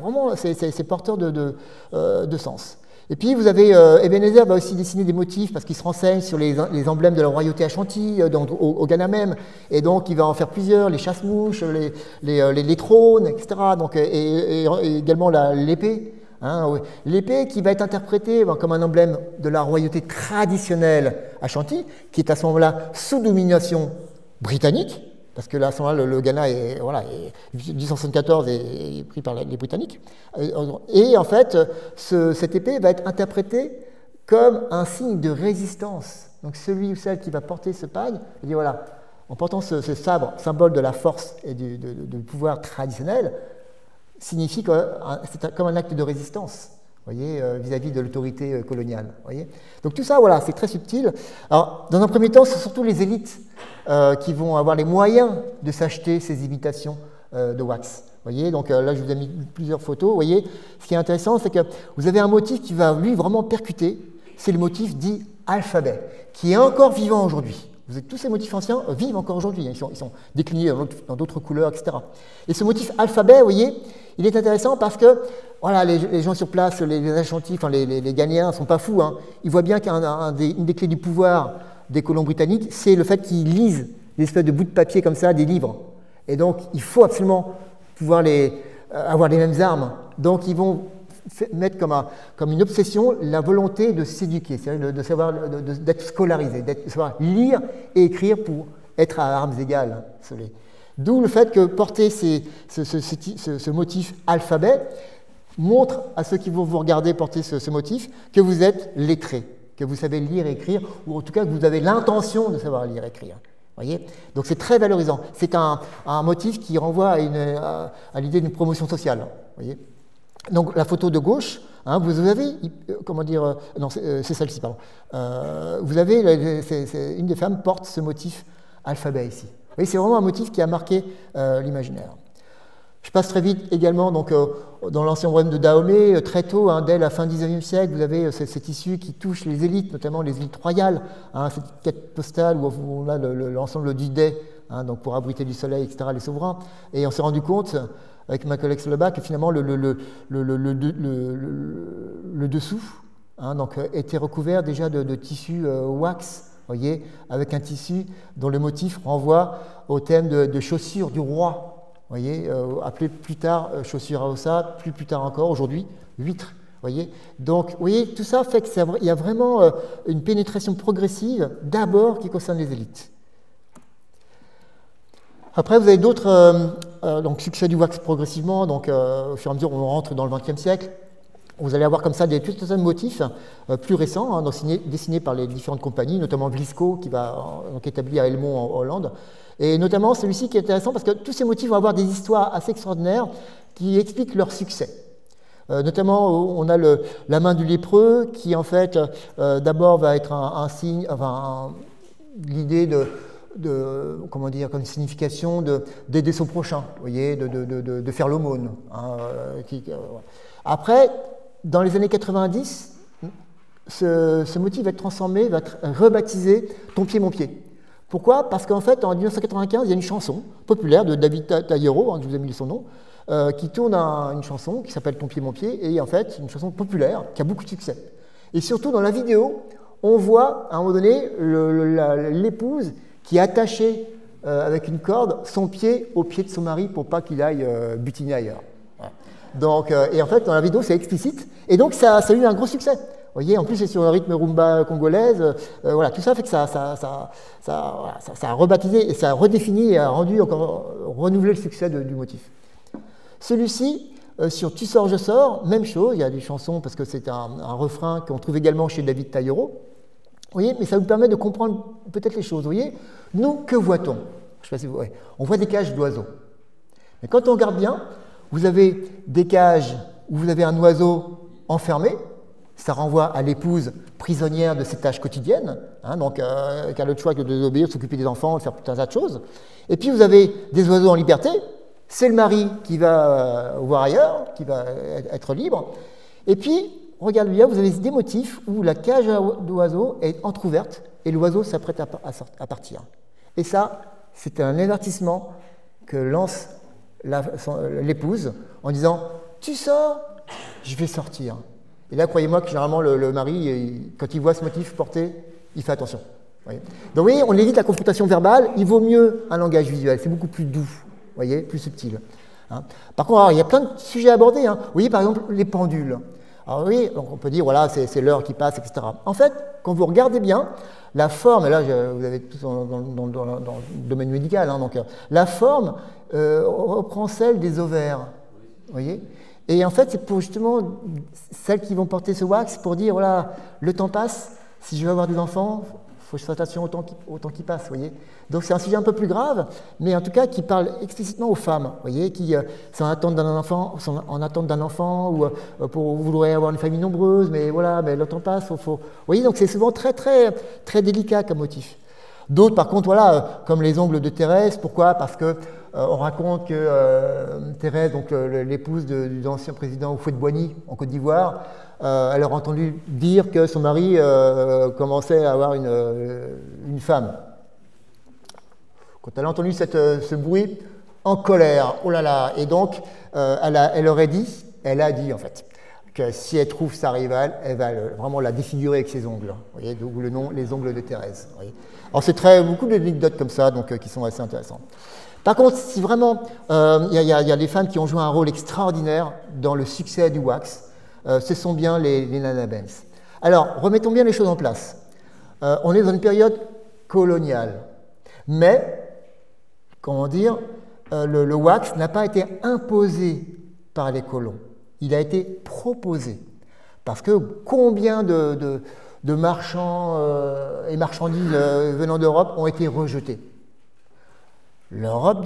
vraiment, c'est porteur de sens. Et puis, vous avez Ebenezer va aussi dessiner des motifs parce qu'il se renseigne sur les emblèmes de la royauté Ashanti, au Ghana même. Et donc, il va en faire plusieurs, les chasse-mouches, les trônes, etc. Donc, et également l'épée. Hein, oui. L'épée qui va être interprétée comme un emblème de la royauté traditionnelle Ashanti, qui est à ce moment-là sous domination britannique, parce que là, à ce moment-là, le Ghana est 1874 est pris par les Britanniques. Et en fait, cette épée va être interprétée comme un signe de résistance. Donc celui ou celle qui va porter ce pagne, il dit voilà, en portant ce sabre, symbole de la force et du pouvoir traditionnel, signifie que c'est comme un acte de résistance, voyez, vis-à-vis de l'autorité coloniale. Voyez. Donc tout ça, voilà, c'est très subtil. Alors, dans un premier temps, ce sont surtout les élites qui vont avoir les moyens de s'acheter ces imitations de wax. Voyez, donc là, je vous ai mis plusieurs photos. Voyez, ce qui est intéressant, c'est que vous avez un motif qui va, lui, vraiment percuter. C'est le motif dit alphabet, qui est encore vivant aujourd'hui. Vous avez tous ces motifs anciens vivent encore aujourd'hui. Ils sont déclinés dans d'autres couleurs, etc. Et ce motif alphabet, vous voyez, il est intéressant parce que voilà, les gens sur place, les Ashanti, enfin les Ghanéens ne sont pas fous. Hein. Ils voient bien qu'une des clés du pouvoir des colons britanniques, c'est le fait qu'ils lisent des espèces de bouts de papier comme ça, des livres. Et donc, il faut absolument pouvoir avoir les mêmes armes. Donc, ils vont mettre comme une obsession la volonté de s'éduquer, c'est-à-dire d'être scolarisé, de savoir lire et écrire pour être à armes égales. D'où le fait que porter ce motif alphabet montre à ceux qui vont vous regarder porter ce motif que vous êtes lettré, que vous savez lire et écrire, ou en tout cas que vous avez l'intention de savoir lire et écrire. Voyez, donc c'est très valorisant. C'est un motif qui renvoie à l'idée d'une promotion sociale. Voyez. Donc la photo de gauche, hein, vous avez, comment dire, non c'est celle-ci, pardon. Vous avez, une des femmes porte ce motif alphabet ici. Vous voyez, c'est vraiment un motif qui a marqué l'imaginaire. Je passe très vite également donc, dans l'ancien royaume de Dahomey, très tôt, hein, dès la fin du XIXe siècle, vous avez ces tissus qui touchent les élites, notamment les élites royales, hein, cette quête postale où on a l'ensemble du dais, hein, donc pour abriter du soleil, etc., les souverains. Et on s'est rendu compte, avec ma collègue Sloba, que finalement le dessous hein, donc, était recouvert déjà de tissu wax, voyez, avec un tissu dont le motif renvoie au thème de chaussures du roi. Voyez, appelé plus tard chaussures à ossa, plus tard encore, aujourd'hui, huîtres. Voyez. Donc, vous voyez, tout ça fait qu'il y a vraiment une pénétration progressive, d'abord qui concerne les élites. Après, vous avez d'autres succès du wax progressivement, donc au fur et à mesure où on rentre dans le XXe siècle. Vous allez avoir comme ça tout un tas de motifs plus récents, hein, dessinés par les différentes compagnies, notamment Vlisco, qui va donc établi à Helmond en Hollande. Et notamment celui-ci qui est intéressant parce que tous ces motifs vont avoir des histoires assez extraordinaires qui expliquent leur succès. Notamment, on a la main du lépreux qui, en fait, d'abord va être un signe, enfin, l'idée comment dire, comme signification d'aider son prochain, vous voyez, de faire l'aumône. Hein, Après, dans les années 90, ce motif va être transformé, va être rebaptisé Ton pied, mon pied. Pourquoi? Parce qu'en fait, en 1995, il y a une chanson populaire de David Taillero, hein, je vous ai mis son nom, qui tourne une chanson qui s'appelle Ton pied, mon pied, et en fait, une chanson populaire qui a beaucoup de succès. Et surtout, dans la vidéo, on voit, à un moment donné, l'épouse qui est attachée avec une corde son pied au pied de son mari pour pas qu'il aille butiner ailleurs. Donc, et en fait, dans la vidéo, c'est explicite, et donc ça a eu un gros succès. Vous voyez, en plus, c'est sur le rythme rumba congolaise. Voilà, tout ça fait que ça a rebaptisé et ça a redéfini et a renouvelé le succès du motif. Celui-ci, sur Tu sors, je sors, même chose. Il y a des chansons parce que c'est un refrain qu'on trouve également chez David Taillero. Vous voyez, mais ça vous permet de comprendre peut-être les choses. Vous voyez, nous, que voit-on? Je sais pas si vous voyez. On voit des cages d'oiseaux. Mais quand on regarde bien, vous avez des cages où vous avez un oiseau enfermé. Ça renvoie à l'épouse prisonnière de ses tâches quotidiennes, hein, donc qui a le choix que de désobéir, de s'occuper des enfants, de faire tout un tas de choses. Et puis vous avez des oiseaux en liberté, c'est le mari qui va voir ailleurs, qui va être libre. Et puis, regardez bien, vous avez des motifs où la cage d'oiseau est entrouverte et l'oiseau s'apprête à partir. Et ça, c'est un avertissement que lance l'épouse en disant « Tu sors, je vais sortir ». Et là, croyez-moi que généralement, le mari, quand il voit ce motif porté, il fait attention. Voyez. Donc, vous voyez, on évite la confrontation verbale. Il vaut mieux un langage visuel. C'est beaucoup plus doux, voyez, plus subtil. Hein. Par contre, alors, il y a plein de sujets abordés. Hein. Vous voyez, par exemple, les pendules. Alors oui, donc on peut dire, voilà, c'est l'heure qui passe, etc. En fait, quand vous regardez bien, la forme, et là, vous avez tout dans le domaine médical, hein, donc la forme reprend celle des ovaires. Vous voyez. Et en fait, c'est pour justement celles qui vont porter ce wax, pour dire, voilà, le temps passe, si je veux avoir des enfants, il faut que je fasse attention au temps qui passe, vous voyez. Donc c'est un sujet un peu plus grave, mais en tout cas qui parle explicitement aux femmes, vous voyez, qui sont en attente d'un enfant, ou vous voudrez avoir une famille nombreuse, mais voilà, mais le temps passe, vous voyez, donc c'est souvent très, très, très délicat comme motif. D'autres, par contre, voilà, comme les ongles de Thérèse. Pourquoi? Parce que on raconte que Thérèse, donc l'épouse de l'ancien président Houphouët-Boigny en Côte d'Ivoire, elle a entendu dire que son mari commençait à avoir une femme. Quand elle a entendu ce bruit, en colère, oh là là, et donc elle a dit en fait, que si elle trouve sa rivale, elle va vraiment la défigurer avec ses ongles. Vous voyez, d'où le nom, les ongles de Thérèse. Vous voyez. Alors c'est beaucoup d'anecdotes comme ça, donc qui sont assez intéressantes. Par contre, si vraiment il y a des femmes qui ont joué un rôle extraordinaire dans le succès du wax, ce sont bien les Nana Benz. Alors, remettons bien les choses en place. On est dans une période coloniale, mais, comment dire, le wax n'a pas été imposé par les colons. Il a été proposé. Parce que combien de marchands et marchandises venant d'Europe ont été rejetés. L'Europe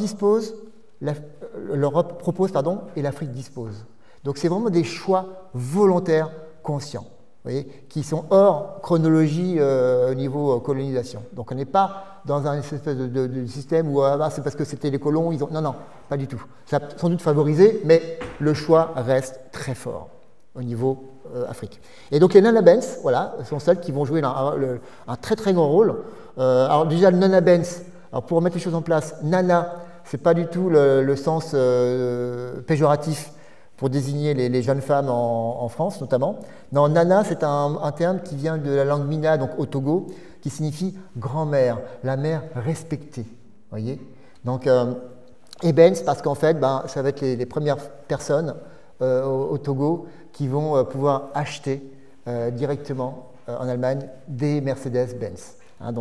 propose, et l'Afrique dispose. Donc c'est vraiment des choix volontaires, conscients. voyez, qui sont hors chronologie au niveau colonisation. Donc on n'est pas dans un espèce de système où c'est parce que c'était les colons, ils ont... Non, non, pas du tout. Ça a sans doute favorisé, mais le choix reste très fort au niveau Afrique. Et donc les Nana Benz, voilà, sont celles qui vont jouer un très très grand rôle. Alors déjà le Nana Benz, alors pour mettre les choses en place, Nana, c'est pas du tout le sens péjoratif pour désigner les jeunes femmes en France notamment. Non, Nana, c'est un terme qui vient de la langue Mina, donc au Togo, qui signifie grand-mère, la mère respectée. Voyez. Donc, et Benz, parce qu'en fait, ça va être les premières personnes au Togo qui vont pouvoir acheter directement en Allemagne des Mercedes-Benz. Hein,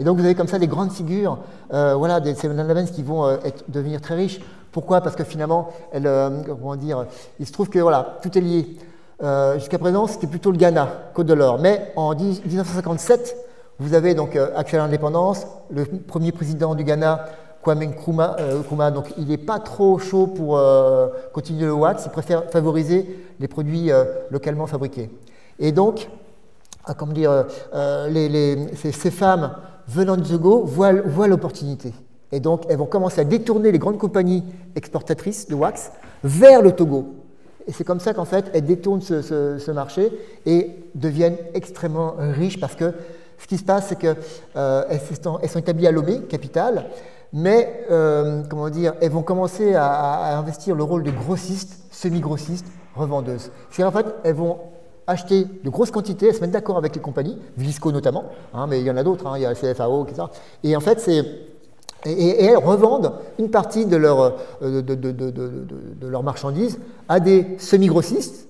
et donc vous avez comme ça des grandes figures, voilà, ces Benz qui vont devenir très riches. Pourquoi? Parce que finalement, comment dire, il se trouve que voilà, tout est lié. Jusqu'à présent, c'était plutôt le Ghana, Côte de l'Or. Mais en 1957, vous avez donc accès à l'indépendance, le premier président du Ghana, Kwame Nkrumah, donc il n'est pas trop chaud pour continuer le wax, il préfère favoriser les produits localement fabriqués. Et donc, comment dire, ces femmes venant du Togo voient l'opportunité. Et donc, elles vont commencer à détourner les grandes compagnies exportatrices de wax vers le Togo. Et c'est comme ça qu'en fait, elles détournent ce marché et deviennent extrêmement riches parce que ce qui se passe, c'est qu'elles sont établies à Lomé, capitale, mais comment dire, elles vont commencer à investir le rôle de grossistes, semi-grossistes, revendeuses. C'est-à-dire en fait, elles vont acheter de grosses quantités, elles se mettent d'accord avec les compagnies, Visco notamment, hein, mais il y en a d'autres, hein, il y a la CFAO, etc. Et en fait, et elles revendent une partie de leur marchandises à des semi-grossistes,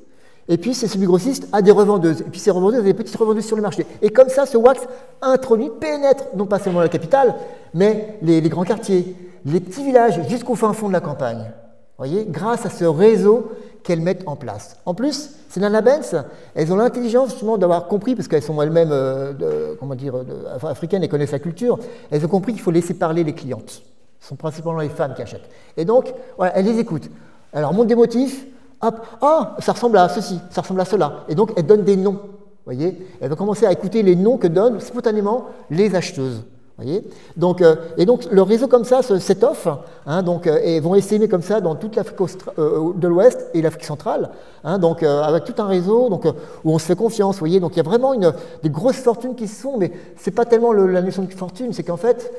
et puis ces semi-grossistes à des revendeuses, et puis ces revendeuses à des petites revendeuses sur le marché. Et comme ça, ce wax pénètre non pas seulement la capitale, mais les grands quartiers, les petits villages jusqu'au fin fond de la campagne. Vous voyez, grâce à ce réseau qu'elles mettent en place. En plus, ces Nana Benz, elles ont l'intelligence justement d'avoir compris, parce qu'elles sont elles-mêmes africaines et connaissent la culture, elles ont compris qu'il faut laisser parler les clientes. Ce sont principalement les femmes qui achètent. Et donc, voilà, elles les écoutent. Alors, montent des motifs, hop, ça ressemble à ceci, ça ressemble à cela. Et donc, elles donnent des noms. Vous voyez, elles vont commencer à écouter les noms que donnent spontanément les acheteuses. Voyez, donc, et donc le réseau comme ça s'étoffe, hein, et vont essaimer comme ça dans toute l'Afrique de l'Ouest et l'Afrique centrale, hein, avec tout un réseau où on se fait confiance. Voyez, donc il y a vraiment des grosses fortunes qui se font, mais c'est pas tellement la notion de fortune, c'est qu'en fait,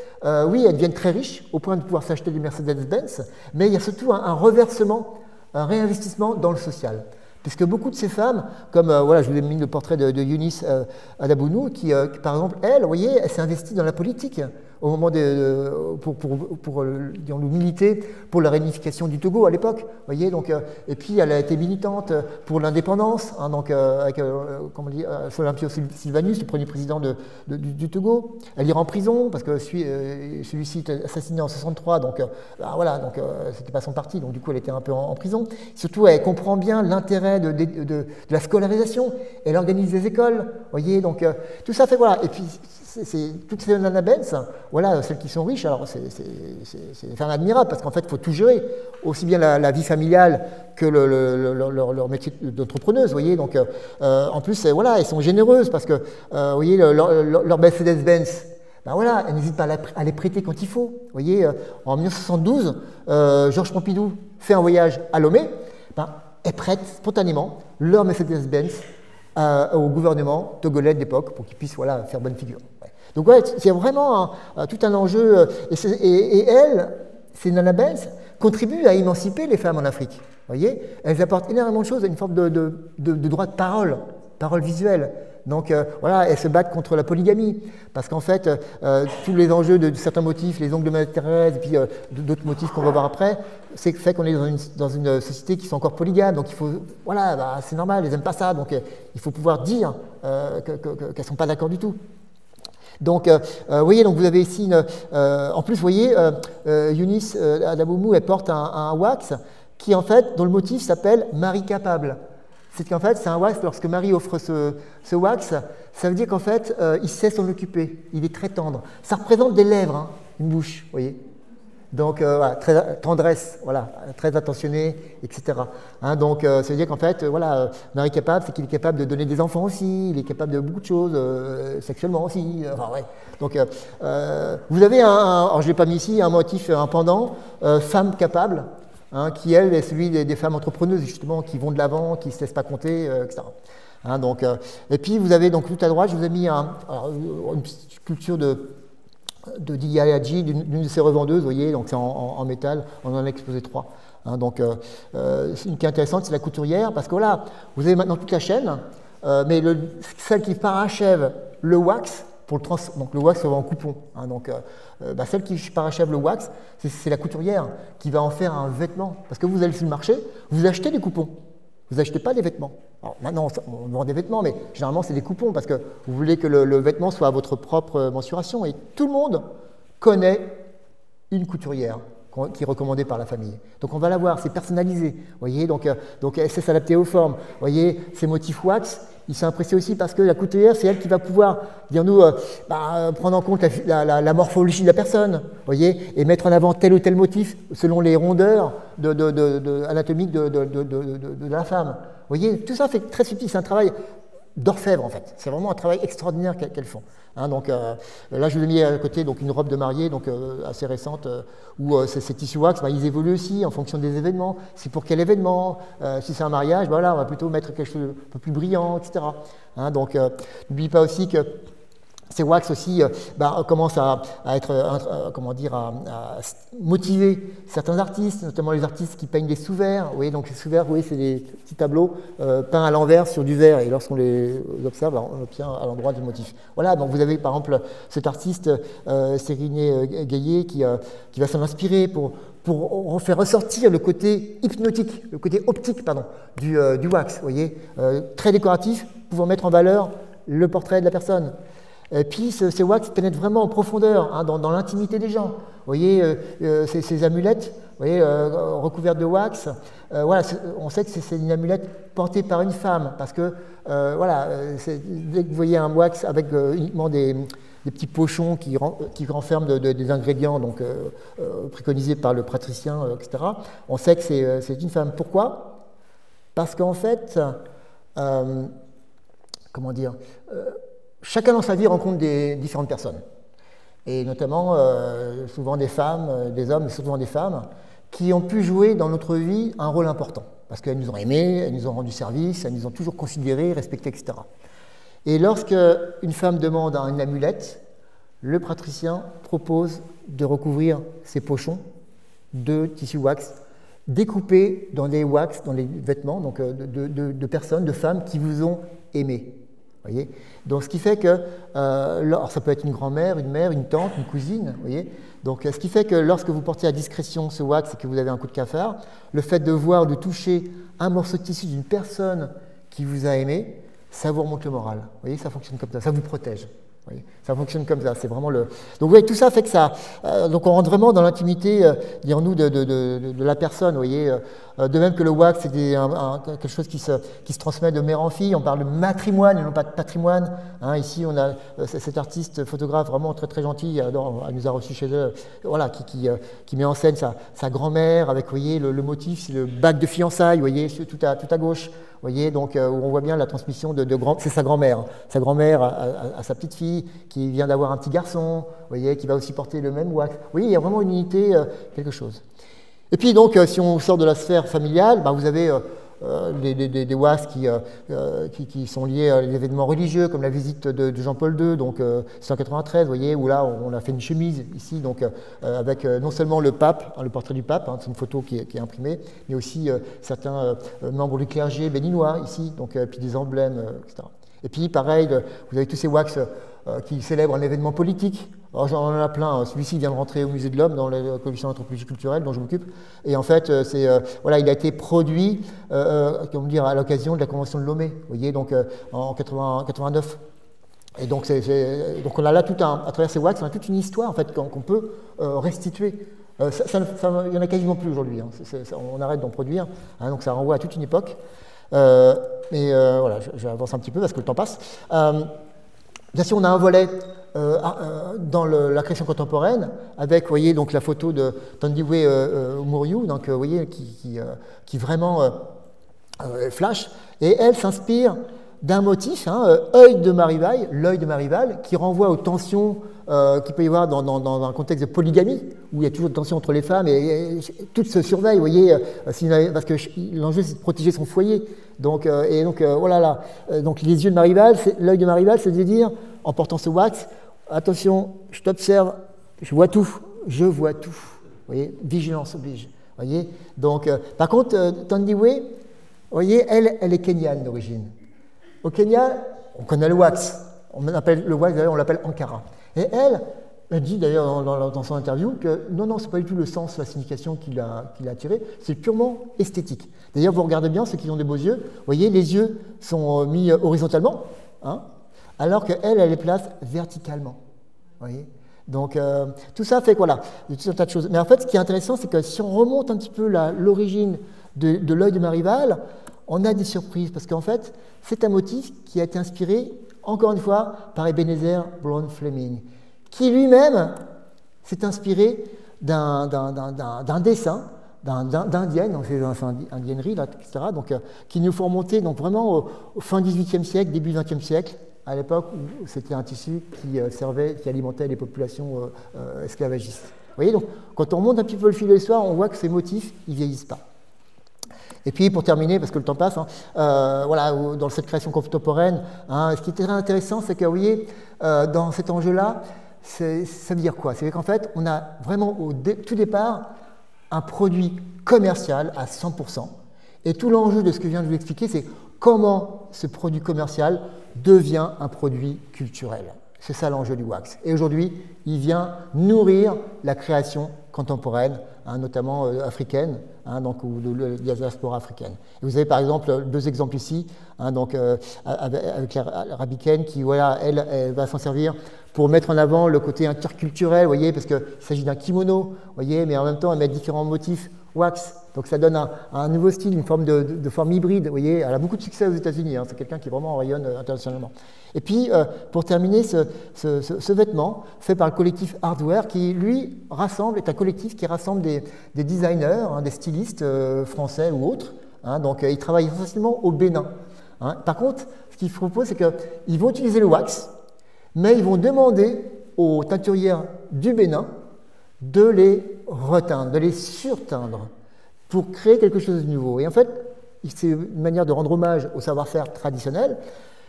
oui, elles deviennent très riches au point de pouvoir s'acheter des Mercedes-Benz, mais il y a surtout un reversement, un réinvestissement dans le social. Puisque beaucoup de ces femmes, comme voilà, je vous ai mis le portrait de Eunice Adabounou, qui par exemple, elle, vous voyez, elle s'est investie dans la politique au moment pour militer pour la réunification du Togo à l'époque, voyez, et puis elle a été militante pour l'indépendance, hein, avec Olympio Sylvanus, le premier président du Togo. Elle ira en prison parce que celui-ci était assassiné en 63, c'était pas son parti, donc du coup elle était un peu en prison. Surtout, elle comprend bien l'intérêt de la scolarisation, elle organise des écoles, voyez, donc tout ça fait, voilà, et puis toutes ces Nana Benz, voilà, celles qui sont riches, alors c'est des femmes admirables parce qu'en fait, il faut tout gérer, aussi bien la vie familiale que leur métier d'entrepreneuse, voyez. Donc, en plus, voilà, elles sont généreuses parce que, vous voyez, leur Mercedes-Benz, ben voilà, elles n'hésitent pas à les prêter quand il faut. Vous voyez, en 1972, Georges Pompidou fait un voyage à Lomé, elles prêtent spontanément leur Mercedes-Benz au gouvernement togolais de l'époque pour qu'ils puissent faire bonne figure. Ouais. Donc ouais, c'est vraiment tout un enjeu. Et elles, ces Nana Benz, contribuent à émanciper les femmes en Afrique. Voyez, elles apportent énormément de choses à une forme de droit de parole visuelle. Donc voilà, elles se battent contre la polygamie, parce qu'en fait, tous les enjeux de certains motifs, les ongles de Mère Thérèse, et puis d'autres motifs qu'on va voir après, c'est fait qu'on est dans une société qui sont encore polygame, donc il faut, voilà, c'est normal, elles n'aiment pas ça, donc il faut pouvoir dire qu'elles ne sont pas d'accord du tout. Donc, vous voyez, donc vous avez ici, en plus, vous voyez, Eunice Adaboumou, elle porte un wax qui, en fait, dont le motif s'appelle Marie capable. C'est qu'en fait, c'est un wax, lorsque Marie offre ce wax, ça veut dire qu'en fait, il sait s'en occuper, il est très tendre. Ça représente des lèvres, hein, une bouche, vous voyez. Donc, voilà, très, tendresse, voilà, très attentionné, etc. Hein, donc, ça veut dire qu'en fait, voilà, un mari capable, c'est qu'il est capable de donner des enfants aussi, il est capable de beaucoup de choses, sexuellement aussi. Enfin, ouais. Donc, vous avez alors je ne l'ai pas mis ici, un motif, un pendant, femme capable, hein, qui, elle, est celui des femmes entrepreneuses, justement, qui vont de l'avant, qui ne se laissent pas compter, etc. Hein, donc, et puis, vous avez donc tout à droite, je vous ai mis une petite sculpture de Diya Hadji, d'une de ses revendeuses, vous voyez, donc c'est en métal, on en a exposé 3. Hein, donc, une qui est intéressante, c'est la couturière, parce que voilà, vous avez maintenant toute la chaîne, mais celle qui parachève le wax, donc le wax va en coupon. Hein, donc, celle qui parachève le wax, c'est la couturière qui va en faire un vêtement. Parce que vous allez sur le marché, vous achetez des coupons, vous n'achetez pas des vêtements. Alors maintenant, on vend des vêtements, mais généralement, c'est des coupons parce que vous voulez que le vêtement soit à votre propre mensuration. Et tout le monde connaît une couturière qui est recommandée par la famille. Donc on va la voir, c'est personnalisé. Vous voyez, donc elle sait s'adapter aux formes. Vous voyez, ces motifs wax, ils sont appréciés aussi parce que la couturière, c'est elle qui va pouvoir, dire-nous, prendre en compte la morphologie de la personne, voyez, et mettre en avant tel ou tel motif selon les rondeurs anatomiques de la femme. Vous voyez, tout ça fait très subtil, c'est un travail d'orfèvre en fait. C'est vraiment un travail extraordinaire qu'elles font. Hein, donc là, je vous ai mis à côté donc, une robe de mariée donc, assez récente où ces tissus wax, ils évoluent aussi en fonction des événements. C'est pour quel événement? Si c'est un mariage, voilà, on va plutôt mettre quelque chose de un peu plus brillant, etc. Hein, donc n'oubliez pas aussi que ces wax aussi commencent à être, à motiver certains artistes, notamment les artistes qui peignent des sous-verts. Vous voyez, donc les sous-verts, vous voyez, c'est des petits tableaux peints à l'envers sur du verre, et lorsqu'on les observe, on obtient à l'endroit du motif. Voilà, donc vous avez par exemple cet artiste Sériné Gaillet qui va s'en inspirer pour faire ressortir le côté hypnotique, le côté optique, pardon, du wax, vous voyez, très décoratif, pouvant mettre en valeur le portrait de la personne. Et puis ces wax pénètrent vraiment en profondeur, hein, dans l'intimité des gens. Vous voyez, ces amulettes, vous voyez, recouvertes de wax, voilà, on sait que c'est une amulette portée par une femme, parce que voilà, dès que vous voyez un wax avec uniquement des petits pochons qui renferment des ingrédients donc, préconisés par le praticien, etc., on sait que c'est une femme. Pourquoi? Parce qu'en fait, comment dire, chacun dans sa vie rencontre des différentes personnes, et notamment souvent des femmes, des hommes, mais souvent des femmes, qui ont pu jouer dans notre vie un rôle important, parce qu'elles nous ont aimés, elles nous ont rendu service, elles nous ont toujours considérés, respectés, etc. Et lorsque une femme demande une amulette, le praticien propose de recouvrir ces pochons de tissu wax, découpés dans des wax, dans les vêtements, donc de personnes, de femmes qui vous ont aimé. Voyez, donc ce qui fait que, alors ça peut être une grand-mère, une mère, une tante, une cousine, voyez, donc ce qui fait que lorsque vous portez à discrétion ce wax et que vous avez un coup de cafard, le fait de voir, de toucher un morceau de tissu d'une personne qui vous a aimé, ça vous remonte le moral, vous voyez, ça fonctionne comme ça vous protège. Vous voyez, ça fonctionne comme ça, c'est vraiment le... Donc vous voyez, tout ça fait que ça... donc on rentre vraiment dans l'intimité, dirons-nous, de la personne, vous voyez. De même que le wax, c'est quelque chose qui se transmet de mère en fille. On parle de matrimoine et non pas de patrimoine. Hein, ici, on a cet artiste photographe vraiment très très gentil, elle nous a reçus chez eux, voilà, qui met en scène sa grand-mère avec, vous voyez, le motif, c'est le bac de fiançailles, vous voyez, tout à gauche. Vous voyez, donc, où on voit bien la transmission c'est sa grand-mère. Hein. Sa grand-mère à sa petite fille, qui vient d'avoir un petit garçon, vous voyez, qui va aussi porter le même wax. Vous voyez, il y a vraiment une unité, quelque chose. Et puis, donc, si on sort de la sphère familiale, vous avez des wax qui sont liés à l'événement religieux, comme la visite de Jean-Paul II, donc 193, vous voyez, où là, on a fait une chemise ici, donc avec non seulement le pape, le portrait du pape, c'est une photo qui est imprimée, mais aussi certains membres du clergé béninois ici, donc puis des emblèmes, etc. Et puis, pareil, vous avez tous ces wax qui célèbrent un événement politique. Alors, j'en en a plein. Celui-ci vient de rentrer au Musée de l'Homme, dans la collection d'anthropologie culturelle dont je m'occupe. Et en fait, voilà, il a été produit comment dire, à l'occasion de la Convention de Lomé, vous voyez, donc en 89. Et donc, donc on a là à travers ces wax, on a toute une histoire en fait, qu'on peut restituer. Il n'y en a quasiment plus aujourd'hui. Hein. On arrête d'en produire. Hein, donc ça renvoie à toute une époque. Mais voilà, j'avance un petit peu parce que le temps passe. Bien sûr, on a un volet dans la création contemporaine, avec, vous voyez, donc la photo de Thandiwe Muriu, donc, vous voyez, qui vraiment flash, et elle s'inspire d'un motif, œil de ma rivale, l'œil de ma rivale, qui renvoie aux tensions qu'il peut y avoir dans un contexte de polygamie, où il y a toujours des tensions entre les femmes, et toutes se surveillent, vous voyez, parce que l'enjeu c'est de protéger son foyer. Donc, voilà, là, donc les yeux de ma rivale, l'œil de ma rivale, c'est de dire, en portant ce wax, attention, je t'observe, je vois tout, vous voyez, vigilance oblige, vous voyez. Donc, par contre, Thandiwe, vous voyez, elle est kenyane d'origine. Au Kenya, on connaît le wax. On appelle le wax, d'ailleurs, on l'appelle Ankara. Et elle dit d'ailleurs dans son interview que non, c'est pas du tout le sens, la signification qu'il a tiré, c'est purement esthétique. D'ailleurs, vous regardez bien ceux qui ont des beaux yeux, vous voyez, les yeux sont mis horizontalement, alors qu'elle les place verticalement. Vous voyez. Donc, tout ça fait, voilà, tout un tas de choses. Mais en fait, ce qui est intéressant, c'est que si on remonte un petit peu l'origine de l'œil de ma rivale, on a des surprises, parce qu'en fait, c'est un motif qui a été inspiré, encore une fois, par Ebenezer Brown Fleming, qui lui-même s'est inspiré d'un dessin d'indienne, donc c'est indiennerie, là, etc., donc, qui nous font remonter donc, vraiment au fin XVIIIe siècle, début XXe siècle, à l'époque où c'était un tissu qui alimentait les populations esclavagistes. Vous voyez, donc, quand on remonte un petit peu le fil de l'histoire, on voit que ces motifs, ils ne vieillissent pas. Et puis, pour terminer, parce que le temps passe, voilà, dans cette création contemporaine, ce qui est très intéressant, c'est que, vous voyez, dans cet enjeu-là, ça veut dire quoi? C'est qu'en fait, on a vraiment, au tout départ, un produit commercial à 100%. Et tout l'enjeu de ce que je viens de vous expliquer, c'est comment ce produit commercial devient un produit culturel. C'est ça l'enjeu du wax. Et aujourd'hui, il vient nourrir la création contemporaine, notamment africaine, donc, ou de la diaspora africaine. Et vous avez par exemple deux exemples ici, donc, avec la Rabiken qui, voilà, elle va s'en servir pour mettre en avant le côté interculturel, vous voyez, parce qu'il s'agit d'un kimono, vous voyez, mais en même temps, elle met différents motifs wax. Donc ça donne un nouveau style, une forme de forme hybride, vous voyez. Elle a beaucoup de succès aux États-Unis, c'est quelqu'un qui vraiment rayonne internationalement. Et puis, pour terminer, ce vêtement fait par le collectif Hardware, qui, lui, est un collectif qui rassemble des designers, des stylistes français ou autres. Donc, ils travaillent essentiellement au Bénin. Par contre, ce qu'ils proposent, c'est qu'ils vont utiliser le wax, mais ils vont demander aux teinturières du Bénin de les reteindre, de les surteindre, pour créer quelque chose de nouveau. Et en fait, c'est une manière de rendre hommage au savoir-faire traditionnel,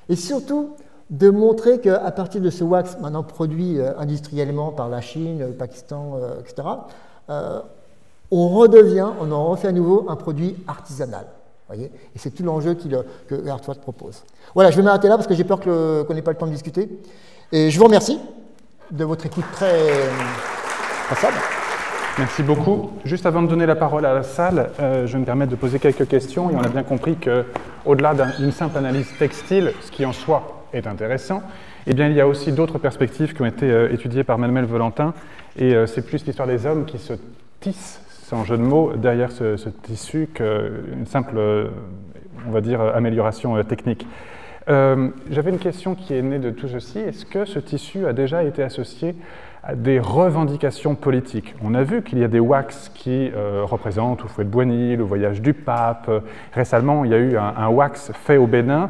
et surtout de montrer qu'à partir de ce wax, maintenant produit industriellement par la Chine, le Pakistan, etc., on en refait à nouveau un produit artisanal. Voyez, et c'est tout l'enjeu que Hardware propose. Voilà, je vais m'arrêter là parce que j'ai peur qu'on n'ait pas le temps de discuter. Et je vous remercie de votre écoute très passable. Merci beaucoup. Juste avant de donner la parole à la salle, je vais me permettre de poser quelques questions. Et on a bien compris qu'au-delà d'une simple analyse textile, ce qui en soi est intéressant, eh bien, il y a aussi d'autres perspectives qui ont été étudiées par Manuel Valentin. Et c'est plus l'histoire des hommes qui se tissent, sans jeu de mots, derrière ce tissu qu'une simple, on va dire, amélioration technique. J'avais une question qui est née de tout ceci. Est-ce que ce tissu a déjà été associé à des revendications politiques? On a vu qu'il y a des wax qui représentent Houphouët-Boigny, le voyage du pape. Récemment, il y a eu un wax fait au Bénin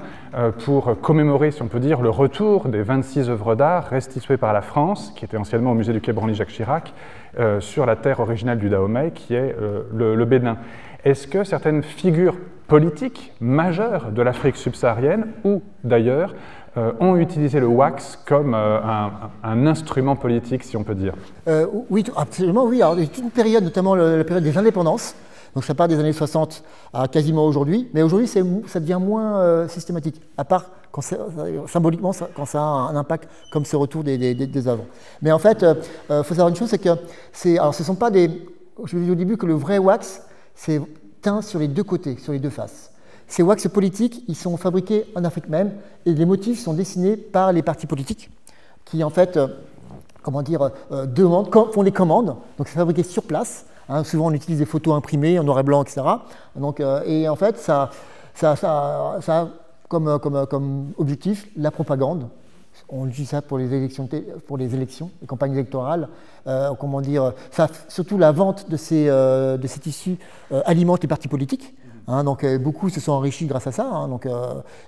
pour commémorer, si on peut dire, le retour des 26 œuvres d'art restituées par la France, qui étaient anciennement au musée du Quai Branly-Jacques Chirac, sur la terre originale du Dahomey, qui est le Bénin. Est-ce que certaines figures politiques majeures de l'Afrique subsaharienne, ou d'ailleurs, ont utilisé le wax comme un instrument politique, si on peut dire? Oui, absolument, oui. Alors, il y a toute une période, notamment la période des indépendances, donc ça part des années 60 à quasiment aujourd'hui, mais aujourd'hui ça devient moins systématique, à part quand symboliquement quand ça a un impact comme ce retour des œuvres. Mais en fait, il faut savoir une chose, c'est que alors ce ne sont pas des... Je vous ai dit au début que le vrai wax, c'est teint sur les deux côtés, sur les deux faces. Ces wax politiques, ils sont fabriqués en Afrique même, et les motifs sont dessinés par les partis politiques, qui en fait, comment dire, font des commandes, donc c'est fabriqué sur place. Souvent on utilise des photos imprimées en noir et blanc, etc. Donc, et en fait, ça a comme objectif la propagande On utilise ça pour les élections, les campagnes électorales. Comment dire, ça, surtout la vente de ces tissus alimente les partis politiques. Hein, donc beaucoup se sont enrichis grâce à ça. Hein, donc,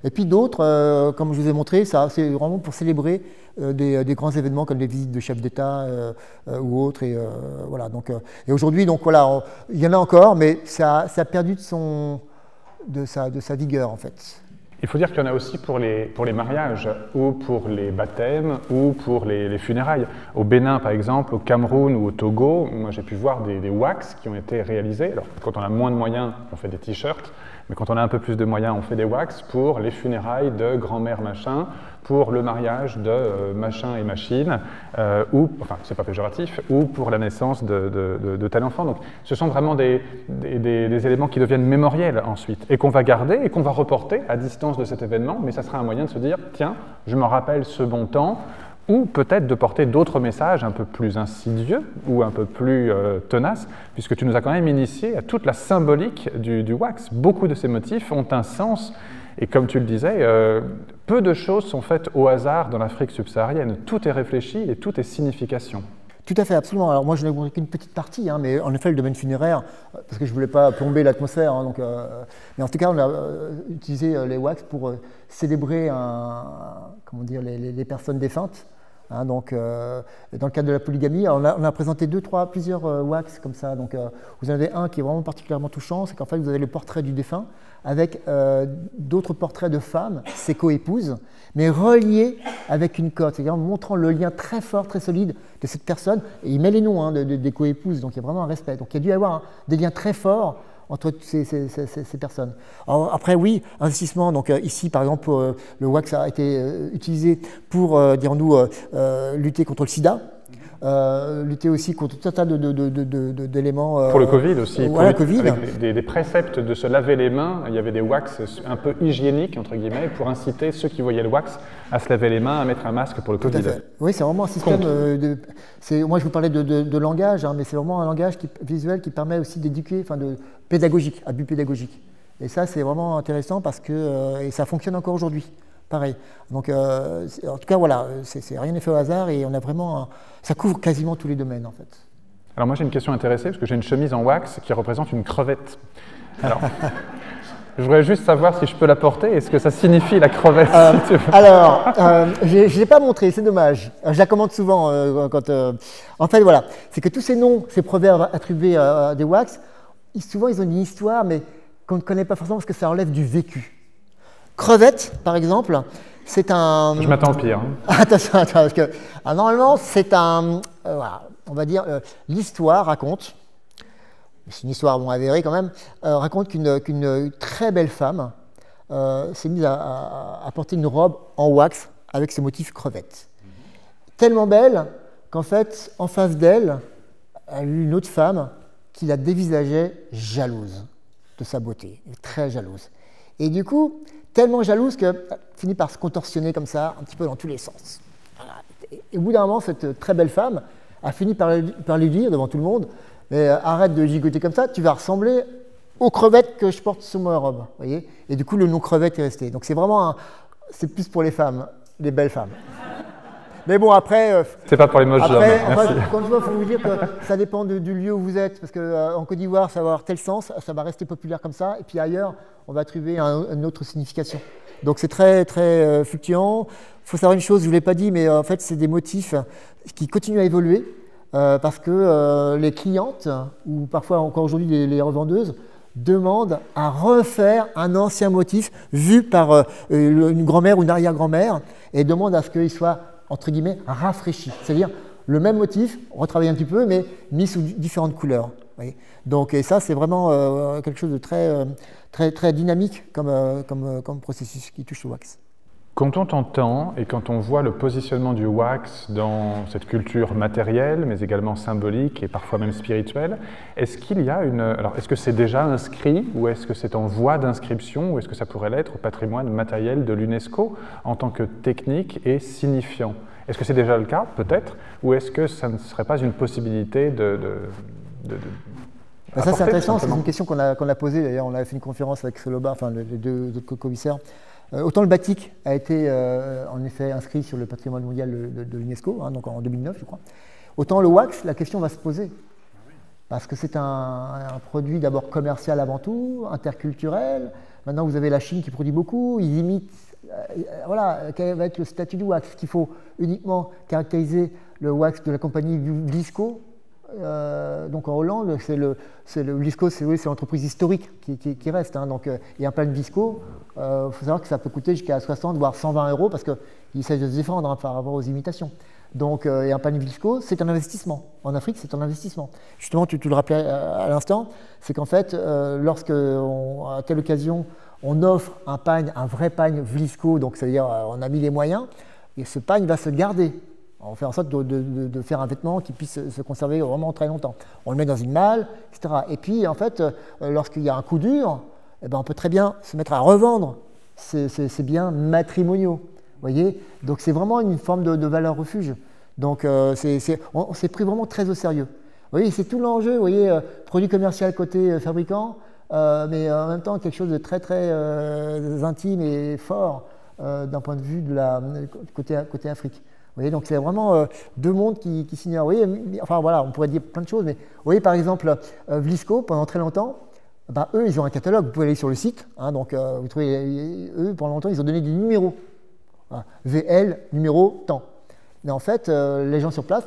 et puis d'autres, comme je vous ai montré, c'est vraiment pour célébrer des grands événements comme les visites de chefs d'État ou autres. Et, voilà, donc, et aujourd'hui, donc voilà, il y en a encore, mais ça a perdu de sa vigueur en fait. Il faut dire qu'il y en a aussi pour les mariages, ou pour les baptêmes, ou pour les funérailles. Au Bénin, par exemple, au Cameroun ou au Togo, moi j'ai pu voir des wax qui ont été réalisés. Alors, quand on a moins de moyens, on fait des t-shirts, mais quand on a un peu plus de moyens, on fait des wax pour les funérailles de grand-mère machin, pour le mariage de machin et machine, ou, enfin, c'est pas péjoratif, ou pour la naissance de tel enfant. Donc, ce sont vraiment des éléments qui deviennent mémoriels ensuite, et qu'on va garder, et qu'on va reporter à distance de cet événement, mais ça sera un moyen de se dire, tiens, je me rappelle ce bon temps, ou peut-être de porter d'autres messages un peu plus insidieux, ou un peu plus tenaces, puisque tu nous as quand même initié à toute la symbolique du wax. Beaucoup de ces motifs ont un sens. Et comme tu le disais, peu de choses sont faites au hasard dans l'Afrique subsaharienne. Tout est réfléchi et tout est signification. Tout à fait, absolument. Alors moi, je n'ai montré qu'une petite partie, hein, mais en effet, le domaine funéraire, parce que je ne voulais pas plomber l'atmosphère, hein, mais en tout cas, on a utilisé les wax pour célébrer les personnes défuntes. Hein, donc, dans le cadre de la polygamie, on a présenté plusieurs wax comme ça. Donc, vous en avez un qui est vraiment particulièrement touchant, c'est qu'en fait, vous avez le portrait du défunt avec d'autres portraits de femmes, ses co-épouses, mais reliés avec une cote, c'est-à-dire montrant le lien très fort, très solide de cette personne. Et il met les noms des co-épouses, donc il y a vraiment un respect. Donc, il y a dû y avoir des liens très forts entre ces personnes. Alors, après, oui, investissement. Donc ici, par exemple, le wax a été utilisé pour, dirons-nous, lutter contre le sida, lutter aussi contre tout un tas d'éléments. Pour le Covid aussi. Voilà, Covid. Avec des préceptes de se laver les mains, il y avait des wax un peu hygiéniques, entre guillemets, pour inciter ceux qui voyaient le wax à se laver les mains, à mettre un masque pour le Covid. Oui, c'est vraiment un système. Moi, je vous parlais de langage, hein, mais c'est vraiment un langage visuel qui permet aussi d'éduquer, enfin pédagogique, à but pédagogique. Et ça, c'est vraiment intéressant parce que et ça fonctionne encore aujourd'hui. Pareil. Donc, en tout cas, voilà, rien n'est fait au hasard et on a vraiment, ça couvre quasiment tous les domaines en fait. Alors moi, j'ai une question intéressée parce que j'ai une chemise en wax qui représente une crevette. Alors. Je voudrais juste savoir si je peux la porter et ce que ça signifie la crevette. Si tu veux. Alors, je ne l'ai pas montré, c'est dommage. Je la commande souvent. En fait, voilà, c'est que tous ces noms, ces proverbes attribués à des wax, souvent ils ont une histoire, mais qu'on ne connaît pas forcément parce que ça relève du vécu. Crevette, par exemple, c'est un. Je m'attends au pire. Attention, parce que normalement, c'est un. Voilà, on va dire, l'histoire raconte. C'est une histoire avérée quand même, raconte qu'une très belle femme s'est mise à porter une robe en wax avec ce motif crevette. Tellement belle qu'en fait, en face d'elle, elle a eu une autre femme qui la dévisageait jalouse de sa beauté, très jalouse. Et du coup, tellement jalouse qu'elle finit par se contorsionner comme ça, un petit peu dans tous les sens. Et au bout d'un moment, cette très belle femme a fini par lui dire devant tout le monde, mais arrête de gigoter comme ça, tu vas ressembler aux crevettes que je porte sur ma robe. Voyez, et du coup, le nom crevette est resté. Donc c'est vraiment, c'est plus pour les femmes, les belles femmes. Mais bon, après. C'est pas pour les moches hommes. Enfin, quand je vois, il faut vous dire que ça dépend du lieu où vous êtes. Parce qu'en Côte d'Ivoire, ça va avoir tel sens, ça va rester populaire comme ça. Et puis ailleurs, on va trouver une autre signification. Donc c'est très, très fluctuant. Il faut savoir une chose, je ne vous l'ai pas dit, mais en fait, c'est des motifs qui continuent à évoluer. Parce que les clientes, ou parfois encore aujourd'hui les revendeuses, demandent à refaire un ancien motif vu par une grand-mère ou une arrière-grand-mère et demandent à ce qu'il soit, entre guillemets, rafraîchi. C'est-à-dire le même motif, retravaillé un petit peu, mais mis sous différentes couleurs. Voyez. Donc, et ça, c'est vraiment quelque chose de très, très, très dynamique comme processus qui touche le wax. Quand on t'entend et quand on voit le positionnement du wax dans cette culture matérielle, mais également symbolique et parfois même spirituelle, est-ce qu'il y a alors, est-ce que c'est déjà inscrit ou est-ce que c'est en voie d'inscription ou est-ce que ça pourrait l'être au patrimoine matériel de l'UNESCO en tant que technique et signifiant? Est-ce que c'est déjà le cas, peut-être, ou est-ce que ça ne serait pas une possibilité ça, c'est intéressant, c'est une question qu'on a posée. D'ailleurs, on a fait une conférence avec Soloba, enfin les deux autres commissaires. Autant le batik a été en effet inscrit sur le patrimoine mondial de l'UNESCO, hein, donc en 2009 je crois, autant le wax, la question va se poser. Parce que c'est un produit d'abord commercial avant tout, interculturel. Maintenant vous avez la Chine qui produit beaucoup, ils imitent. Voilà, quel va être le statut du wax? Est-ce qu'il faut uniquement caractériser le wax de la compagnie Vlisco? Donc en Hollande, Vlisco, c'est l'entreprise historique qui reste. Hein, donc, et un pan Vlisco, il faut savoir que ça peut coûter jusqu'à 60 voire 120 € parce qu'il s'agit de se défendre hein, par rapport aux imitations. Donc, et un pan Vlisco, c'est un investissement. En Afrique, c'est un investissement. Justement, tu le rappelais à l'instant, c'est qu'en fait, lorsque, à telle occasion, on offre un pagne, un vrai pagne Vlisco, donc c'est-à-dire on a mis les moyens, et ce pagne va se garder. On fait en sorte de faire un vêtement qui puisse se conserver vraiment très longtemps. On le met dans une malle, etc. Et puis, en fait, lorsqu'il y a un coup dur, eh ben, on peut très bien se mettre à revendre ces biens matrimoniaux. Voyez, donc c'est vraiment une forme de valeur refuge. Donc on s'est pris vraiment très au sérieux. Vous voyez, c'est tout l'enjeu. Vous voyez, produit commercial côté fabricant, mais en même temps quelque chose de très très intime et fort d'un point de vue de côté Afrique. Vous voyez, donc c'est vraiment deux mondes qui s'ignorent. Vous voyez, enfin voilà, on pourrait dire plein de choses, mais vous voyez par exemple Vlisco pendant très longtemps. Ben, eux, ils ont un catalogue. Vous pouvez aller sur le site. Hein, donc vous trouvez eux pendant longtemps, ils ont donné des numéros. VL, numéro, temps. Mais en fait, les gens sur place,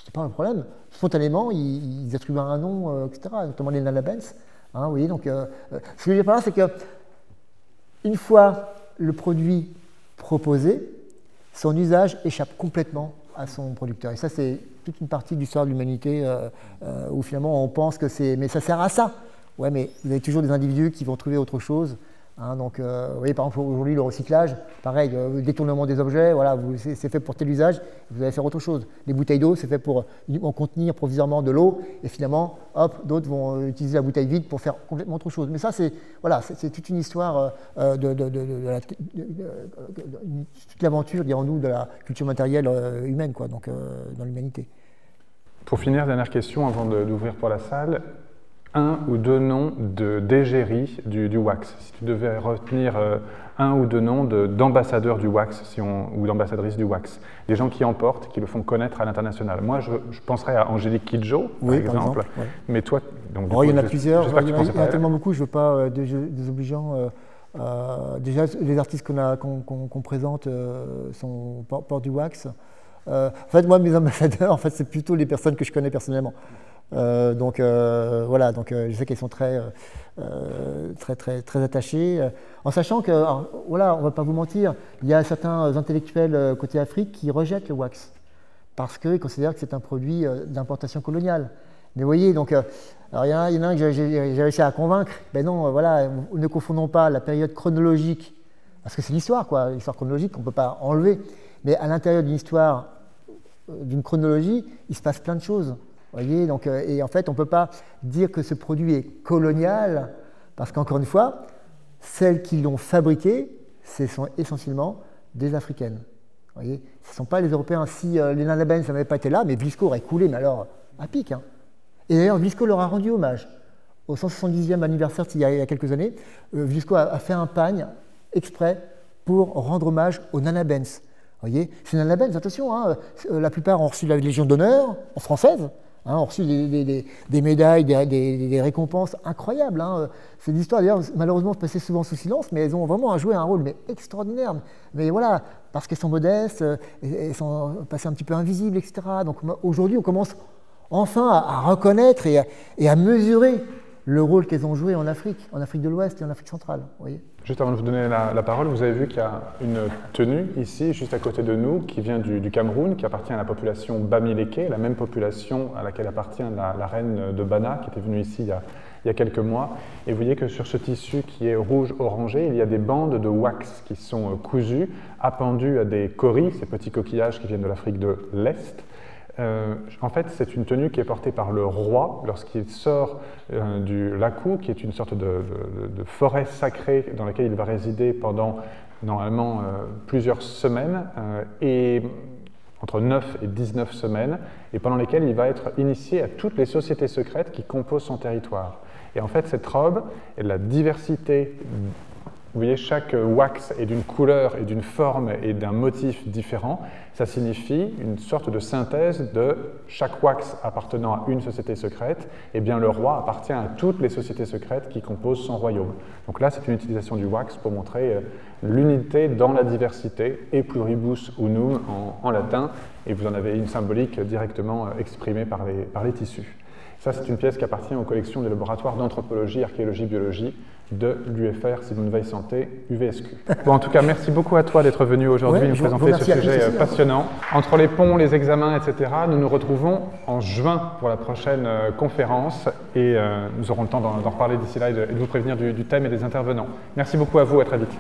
c'est pas un problème. Spontanément, ils attribuent un nom, etc., notamment les Nana Benz. Hein, vous voyez, donc, ce que je veux dire par là, c'est que une fois le produit proposé, son usage échappe complètement à son producteur. Et ça, c'est toute une partie de l'histoire de l'humanité où finalement on pense que c'est... Mais ça sert à ça. Ouais, mais vous avez toujours des individus qui vont trouver autre chose. Hein, donc, vous voyez, par exemple, aujourd'hui, le recyclage, pareil, le détournement des objets, voilà, c'est fait pour tel usage, vous allez faire autre chose. Les bouteilles d'eau, c'est fait pour uniquement contenir provisoirement de l'eau, et finalement, hop, d'autres vont utiliser la bouteille vide pour faire complètement autre chose. Mais ça, c'est voilà, toute une histoire toute l'aventure, dirons-nous, de la culture matérielle humaine, quoi, donc dans l'humanité. Pour finir, dernière question avant d'ouvrir pour la salle. Un ou deux noms d'égérie du wax. Si tu devais retenir un ou deux noms d'ambassadeurs du wax ou d'ambassadrices du wax, des gens qui en portent, qui le font connaître à l'international. Moi, je penserais à Angélique Kidjo, par exemple. Ouais. Mais toi, donc, il y en a plusieurs. Il y en a tellement beaucoup, je ne veux pas désobligeant. Déjà, les artistes qu'on présente portent du wax. En fait, moi, mes ambassadeurs, en fait, c'est plutôt les personnes que je connais personnellement. Donc voilà, donc je sais qu'elles sont très attachées, en sachant que, alors, voilà, on ne va pas vous mentir, il y a certains intellectuels côté Afrique qui rejettent le wax parce qu'ils considèrent que c'est un produit d'importation coloniale. Mais vous voyez, donc, alors il y en a un que j'ai réussi à convaincre. Ben non, voilà, ne confondons pas la période chronologique, parce que c'est l'histoire, quoi, l'histoire chronologique qu'on ne peut pas enlever. Mais à l'intérieur d'une histoire, d'une chronologie, il se passe plein de choses. Voyez, donc, et en fait, on ne peut pas dire que ce produit est colonial, parce qu'encore une fois, celles qui l'ont fabriqué, ce sont essentiellement des Africaines. Voyez, ce ne sont pas les Européens. Si les Nana Benz n'avaient pas été là, mais Vlisco aurait coulé, mais alors à pic. Hein. Et d'ailleurs, Vlisco leur a rendu hommage. Au 170e anniversaire, il y a quelques années, Vlisco a fait un pagne exprès pour rendre hommage aux Nana Benz. Voyez, ces Nana Benz, attention, hein, la plupart ont reçu la Légion d'honneur française. Hein, ont reçu des médailles, des récompenses incroyables. Hein. Ces histoires, d'ailleurs, malheureusement, passaient souvent sous silence, mais elles ont vraiment joué un rôle extraordinaire. Mais voilà, parce qu'elles sont modestes, elles sont passées un petit peu invisibles, etc. Donc aujourd'hui, on commence enfin à reconnaître et à mesurer le rôle qu'elles ont joué en Afrique de l'Ouest et en Afrique centrale. Vous voyez. Juste avant de vous donner la parole, vous avez vu qu'il y a une tenue ici, juste à côté de nous, qui vient du Cameroun, qui appartient à la population Bamileke, la même population à laquelle appartient la reine de Bana, qui était venue ici il y a quelques mois. Et vous voyez que sur ce tissu qui est rouge-orangé, il y a des bandes de wax qui sont cousues, appendues à des coris, ces petits coquillages qui viennent de l'Afrique de l'Est. En fait, c'est une tenue qui est portée par le roi lorsqu'il sort du Lakou, qui est une sorte de forêt sacrée dans laquelle il va résider pendant normalement plusieurs semaines, et entre 9 et 19 semaines, et pendant lesquelles il va être initié à toutes les sociétés secrètes qui composent son territoire. Et en fait, cette robe et la diversité Vous voyez, chaque wax est d'une couleur et d'une forme et d'un motif différent. Ça signifie une sorte de synthèse de chaque wax appartenant à une société secrète. Et bien le roi appartient à toutes les sociétés secrètes qui composent son royaume. Donc là, c'est une utilisation du wax pour montrer l'unité dans la diversité, et pluribus unum en latin. Et vous en avez une symbolique directement exprimée par les tissus. Ça, c'est une pièce qui appartient aux collections du laboratoire d'anthropologie, archéologie, biologie de l'UFR Simone Veil Santé, UVSQ. Bon, en tout cas, merci beaucoup à toi d'être venu aujourd'hui nous présenter ce sujet passionnant. Entre les ponts, les examens, etc., nous nous retrouvons en juin pour la prochaine conférence et nous aurons le temps d'en reparler d'ici là et de vous prévenir du thème et des intervenants. Merci beaucoup à vous, à très vite.